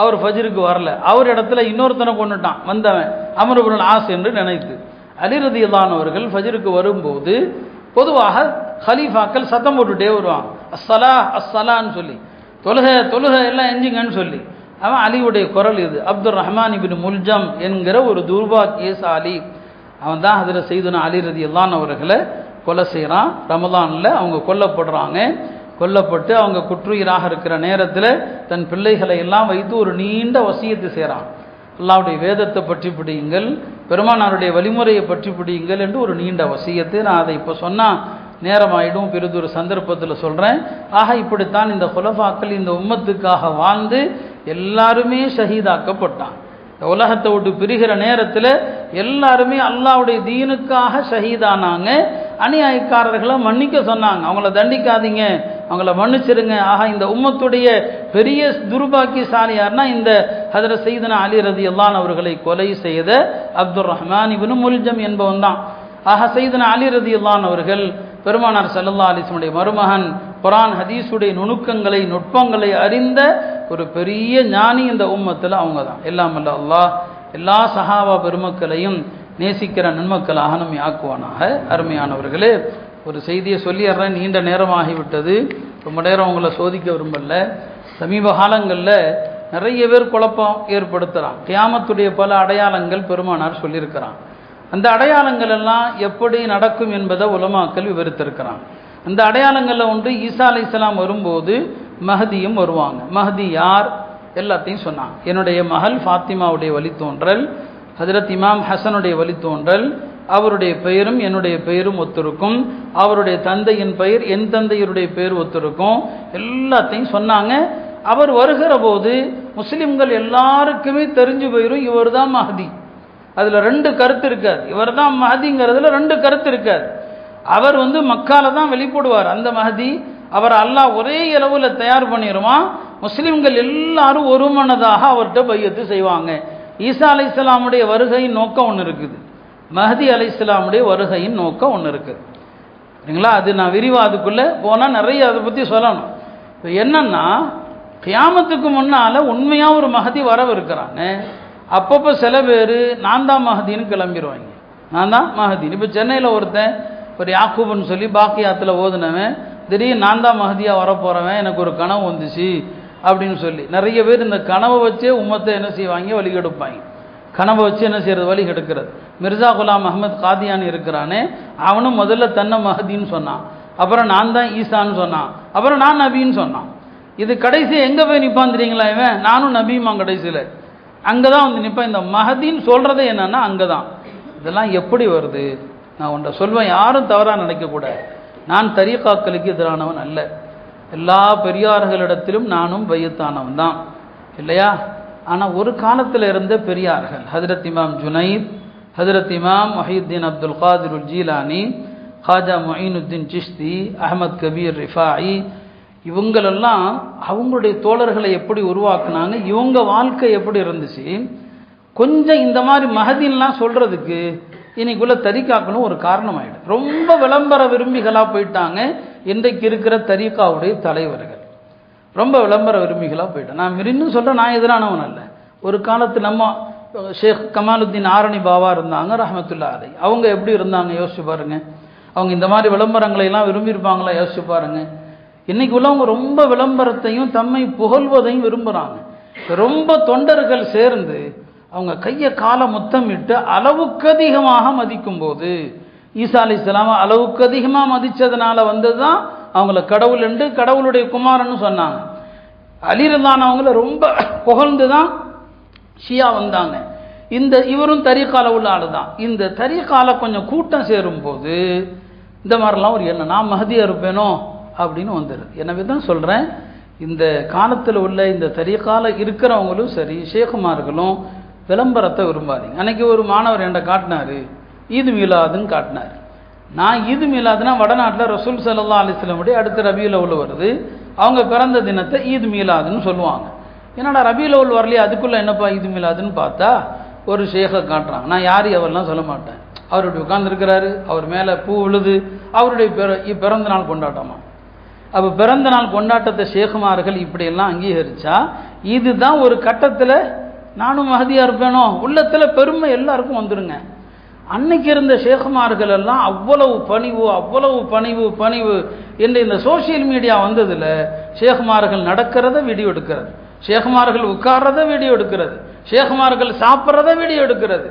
Speaker 1: அவர் ஃபஜ்ருக்கு வரல, அவர் இடத்துல இன்னொருத்தனை கொண்டுட்டான் வந்தவன், அம்ர் இப்னுல் ஆஸ் என்று நினைத்து. அலி ரலியல்லாஹு அவர்கள் ஃபஜ்ருக்கு வரும்போது பொதுவாக ஹலீஃபாக்கள் சத்தம் போட்டுட்டே வருவாங்க, அஸ்ஸலா அஸ்ஸலான்னு சொல்லி, தொழுகை எல்லாம் எஞ்சிங்கன்னு சொல்லி. அவன் அலியுடைய குரல் இது. அப்துர் ரஹ்மான் இப்னு முல்ஜம் என்கிற ஒரு துர்பாக்கியசாலி, அவன் தான் ஹஜ்ரத் சையதுனா அலி ரலியல்லாஹு அவர்களை கொலை செய்கிறான். ரமலானில் அவங்க கொல்லப்படுறாங்க. கொல்லப்பட்டு அவங்க குற்றுயிராக இருக்கிற நேரத்தில் தன் பிள்ளைகளை எல்லாம் வைத்து ஒரு நீண்ட வசியத்தை செய்கிறான். அல்லாஹ்வுடைய வேதத்தை பற்றி பிடியுங்கள், பெருமானாருடைய வழிமுறையை பற்றி பிடியுங்கள் என்று ஒரு நீண்ட வசியத்தை. நான் அதை இப்போ சொன்னால் நேரமாயிடும், பெரிதொரு சந்தர்ப்பத்தில் சொல்கிறேன். ஆக இப்படித்தான் இந்த குலஃபாக்கள் இந்த உம்மத்துக்காக வாழ்ந்து எல்லாருமே ஷஹீதாக்கப்பட்டான். உலகத்தை விட்டு பிரிகிற நேரத்தில் எல்லாருமே அல்லாஹ்வுடைய தீனுக்காக ஷஹீதானாங்க. அநியாயக்காரர்களை மன்னிக்க சொன்னாங்க, அவங்கள தண்டிக்காதீங்க, அவங்கள மன்னிச்சிருங்க. ஆக இந்த உம்மத்துடைய பெரிய துர்பாக்கியசாலி யார்னா இந்த ஹஜ்ரத் சையதுனா அலி ரலியல்லாஹு அவர்களை கொலை செய்த அப்துர் ரஹ்மான் இப்னு முல்ஜம் என்பவன் தான். ஆக சையதுனா அலி ரலியல்லாஹு அவர்கள் பெருமானார் ஸல்லல்லாஹு அலைஹி வஸல்லம் மருமகன், குர்ஆன் ஹதீஸுடைய நுணுக்கங்களை நுட்பங்களை அறிந்த ஒரு பெரிய ஞானி இந்த உம்மத்தில் அவங்க தான். எல்லாம் அல்ல அல்லாஹ் எல்லா சஹாபா பெருமக்களையும் நேசிக்கிற நன்மக்களாக நம்மை ஆக்குவானாக. அருமையானவர்களே, ஒரு செய்தியை சொல்லிடுறேன், நீண்ட நேரமாகிவிட்டது, ரொம்ப நேரம் உங்களை சோதிக்க விரும்பல. சமீப காலங்களில் நிறைய பேர் குழப்பம் ஏற்படுத்துகிறான். கியாமத்துடைய பல அடையாளங்கள் பெருமானார் சொல்லியிருக்கிறான். அந்த அடையாளங்கள் எல்லாம் எப்படி நடக்கும் என்பதை உலமாக்கள் விவரித்திருக்கிறான். அந்த அடையாளங்களில் ஒன்று, ஈசா அலைஹிஸ்ஸலாம் வரும்போது மஹதியும் வருவாங்க. மஹதி யார் எல்லாத்தையும் சொன்னாங்க. என்னுடைய மகள் ஃபாத்திமாவுடைய வழித்தோன்றல், ஹஜ்ரத் இமாம் ஹசனுடைய வழித்தோன்றல், அவருடைய பெயரும் என்னுடைய பெயரும் ஒத்திருக்கும், அவருடைய தந்தையின் பெயர் என் தந்தையருடைய பெயர் ஒத்திருக்கும், எல்லாத்தையும் சொன்னாங்க. அவர் வருகிற போது முஸ்லிம்கள் எல்லாருக்குமே தெரிஞ்சு போயிடும், இவர் தான் மஹதி. அதில் 2 கருத்து இருக்காது. இவர் தான் மஹதிங்கிறதுல 2 கருத்து இருக்காது. அவர் மக்கால தான் வெளிப்படுவார் அந்த மஹதி. அவர் அல்லாஹ் ஒரே அளவில் தயார் பண்ணிடுவான். முஸ்லிம்கள் எல்லாரும் ஒரு மனதாக அவர்கிட்ட பையத்து செய்வாங்க. ஈசா அலைஹிஸ்ஸலாமுடைய வருகையின் நோக்கம் ஒன்று இருக்குது, மஹதி அலைஹிஸ்ஸலாமுடைய வருகையின் நோக்கம் ஒன்று இருக்குது. சரிங்களா? அது நான் விரிவாக அதுக்குள்ளே போனால் நிறைய அதை பற்றி சொல்லணும். இப்போ என்னன்னா, கியாமத்துக்கு முன்னால் உண்மையாக ஒரு மஹதி வரவிருக்கிறாங்க. அப்பப்போ சில பேர் நான் தான் மஹதின்னு கிளம்பிடுவாங்க, நான் தான் மஹதின்னு. இப்போ சென்னையில் ஒருத்தன் ஒரு யாக்கூப்னு சொல்லி பாக்கியாத்தில் ஓதுனவன் திடீர்னு நான் தான் மஹதியாக வரப்போகிறவன், எனக்கு ஒரு கனவு வந்துச்சு அப்படின்னு சொல்லி நிறைய பேர் இந்த கனவை வச்சே உம்மத்தை என்ன செய்வாங்க, வழி கெடுப்பாங்க. கனவை வச்சு என்ன செய்கிறது, வழி கெடுக்கிறது. மிர்சா குலாம் அஹ்மத் காதியானி இருக்கிறானே, அவனும் முதல்ல தன்னை மஹதின்னு சொன்னான், அப்புறம் நான் தான் ஈசான்னு சொன்னான், அப்புறம் நான் நபின்னு சொன்னான். இது கடைசி எங்கே போய் நிற்பான் தெரியுங்களா? இவன் நானும் நபியுமா கடைசியில் அங்கே தான் நிற்பான். இந்த மஹதின்னு சொல்கிறதே என்னன்னா அங்கே தான். இதெல்லாம் எப்படி வருது? நான் ஒன்றை சொல்வேன், யாரும் தவறாக நினைக்கக்கூடாது. நான் தரீகாக்களுக்கு எதிரானவன் அல்ல, எல்லா பெரியார்களிடத்திலும் நானும் பையத்தானவன் தான், இல்லையா? ஆனால் ஒரு காலத்தில் இருந்த பெரியார்கள், ஹஜ்ரத் இமாம் ஜுனைத், ஹஜ்ரத் இமாம் முஹியுத்தீன் அப்துல் காதிர் ஜீலானி, ஹாஜா முஈனுத்தீன் சிஷ்தி, அஹமத் கபீர் ரிஃபாயி, இவங்களெல்லாம் அவங்களுடைய தோழர்களை எப்படி உருவாக்குனாங்க, இவங்க வாழ்க்கை எப்படி இருந்துச்சு. கொஞ்சம் இந்த மாதிரி மஹதின்லாம் சொல்கிறதுக்கு இன்னைக்குள்ள தரீக்காக்கணும் ஒரு காரணம் ஆகிடும். ரொம்ப விளம்பர விரும்பிகளாக போயிட்டாங்க இன்றைக்கு இருக்கிற தரீக்காவுடைய தலைவர்கள், ரொம்ப விளம்பர விரும்பிகளாக போயிட்டாங்க. நான் இன்னும் சொல்கிறேன், நான் எதிரானவன் அல்ல. ஒரு காலத்து நம்ம ஷேக் கமாலுத்தீன் ஆரணி பாவா இருந்தாங்க ரஹ்மத்துல்லாஹி அலைஹி, அவங்க எப்படி இருந்தாங்க யோசிச்சு பாருங்க. அவங்க இந்த மாதிரி விளம்பரங்களை எல்லாம் விரும்பியிருப்பாங்களா? யோசிச்சு பாருங்க. இன்னைக்கு உள்ளவங்க ரொம்ப விளம்பரத்தையும் தம்மை புகழ்வதையும் விரும்புகிறாங்க. ரொம்ப தொண்டர்கள் சேர்ந்து அவங்க கையை காலை முத்தமிட்டு அளவுக்கு அதிகமாக மதிக்கும் போது, ஈசா அலைஹிஸ்ஸலாம் அளவுக்கு அதிகமாக மதித்ததுனால வந்தது தான் அவங்கள கடவுள் என்று கடவுளுடைய குமாரன்னு சொன்னாங்க. அலி ரலியல்லாஹு அவங்கள ரொம்ப புகழ்ந்து தான் ஷியா வந்தாங்க. இவரும் தரீகால உள்ள ஆளு தான். இந்த தரீகால கொஞ்சம் கூட்டம் சேரும்போது இந்த மாதிரிலாம் ஒரு எண்ணம், நான் மஹதியாக இருப்பேனோ அப்படின்னு வந்துடுது. எனவே தான் சொல்கிறேன், இந்த காலத்தில் உள்ள இந்த தரீகால இருக்கிறவங்களும் சரி, ஷேகுமார்களும் விளம்பரத்தை விரும்பாதீங்க. அன்னைக்கு ஒரு மாணவர் என்கிட்ட காட்டினார், ஈது மீலாதுன்னு காட்டினார். நான் ஈது மீலாதுன்னா வடநாட்டில் ரசூல் ஸல்லல்லாஹு அலைஹி வஸல்லம் அடுத்த ரபியுல் அவ்வல் வருது, அவங்க பிறந்த தினத்தை ஈது மீலாதுன்னு சொல்லுவாங்க. என்னடா ரபியுல் அவ்வல் வரலையே, அதுக்குள்ளே என்னப்பா ஈது மீலாதுன்னு பார்த்தா ஒரு ஷேகை காட்டுறாங்க. நான் யார் அவர்லாம் சொல்ல மாட்டேன். அவருடைய உட்கார்ந்துருக்கிறாரு, அவர் மேலே பூ விழுது, அவருடைய பிறந்த நாள் கொண்டாட்டமா. அப்போ பிறந்த நாள் கொண்டாட்டத்தை ஷேகுமார்கள் இப்படியெல்லாம் அங்கீகரிச்சா, இதுதான் ஒரு கட்டத்தில் நானும் மஹதியாக இருப்பேனோ உள்ளத்தில் பெருமை எல்லாருக்கும் வந்துடுங்க. அன்னைக்கு இருந்த ஷேகுமார்கள் எல்லாம் அவ்வளவு பணிவு, அவ்வளவு பணிவு பணிவு என்று இந்த சோசியல் மீடியா வந்ததில் ஷேகுமார்கள் நடக்கிறத வீடியோ எடுக்கிறது, ஷேகுமார்கள் உட்கார்றத வீடியோ எடுக்கிறது, ஷேகுமார்கள் சாப்பிட்றத வீடியோ எடுக்கிறது.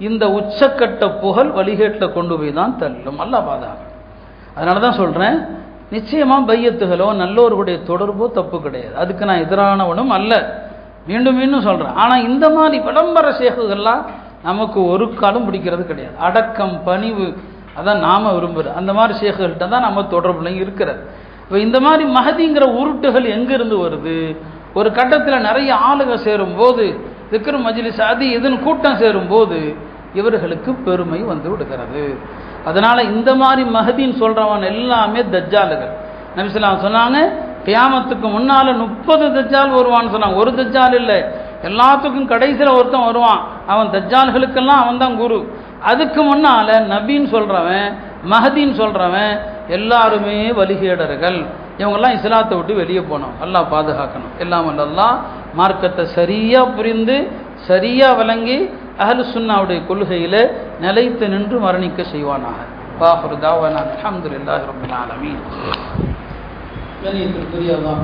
Speaker 1: இந்த உச்சக்கட்ட புகழ் வழிகேட்டில் கொண்டு போய் தான் தள்ளும். அல்லாஹ் பாதுகாக்கணும். அதனால தான் சொல்கிறேன், நிச்சயமாக பையத்துகளோ நல்லோர்களுடைய தொடர்போ தப்பு கிடையாது, அதுக்கு நான் எதிரானவனும் அல்ல, மீண்டும் மீண்டும் சொல்கிறேன். ஆனால் இந்த மாதிரி விளம்பர ஷேகுகள்லாம் நமக்கு ஒரு காலம் பிடிக்கிறது கிடையாது. அடக்கம், பணிவு, அதான் நாம் விரும்புகிறோம். அந்த மாதிரி ஷேகுகள்கிட்ட தான் நம்ம தொடர்புலையும் இருக்கிறது. இப்போ இந்த மாதிரி மஹதிங்கிற உருட்டுகள் எங்கேருந்து வருது? ஒரு கட்டத்தில் நிறைய ஆளுக சேரும்போது, திக்ர் மஜ்லிஸ் அது இதுன்னு கூட்டம் சேரும்போது இவர்களுக்கு பெருமை வந்து விடுகிறது. அதனால் இந்த மாதிரி மஹதின்னு சொல்கிறவன் எல்லாமே தஜ்ஜாலுகள். நபி ஸல்லல்லாஹு அலைஹி வஸல்லம் சொன்னாங்க, கியாமத்துக்கு முன்னால் 30 தஜ்ஜால் வருவான்னு சொன்னாங்க. ஒரு தஜ்ஜால் இல்லை, எல்லாத்துக்கும் கடைசியில் ஒருத்தன் வருவான். அவன் தஜ்ஜால்களுக்கெல்லாம் அவன் தான் குரு. அதுக்கு முன்னால் நபின்னு சொல்கிறவன், மஹதின்னு சொல்கிறவன் எல்லாருமே வழிகேடர்கள். இவங்கெல்லாம் இஸ்லாத்தை விட்டு வெளியே போனோம். அல்லாஹ் பாதுகாக்கணும். எல்லாம் அல்லாஹ் மார்க்கத்தை சரியாக புரிந்து சரியாக விளங்கி அஹ்லு சுன்னாவுடைய கொள்கையில் நிலைத்து நின்று மரணிக்க செய்வானாக. வாஹிரு தாவானா அல்ஹம்துலில்லாஹி ரப்பில் ஆலமீன். கண்ணியத்திற்குரிய அல்லாஹ்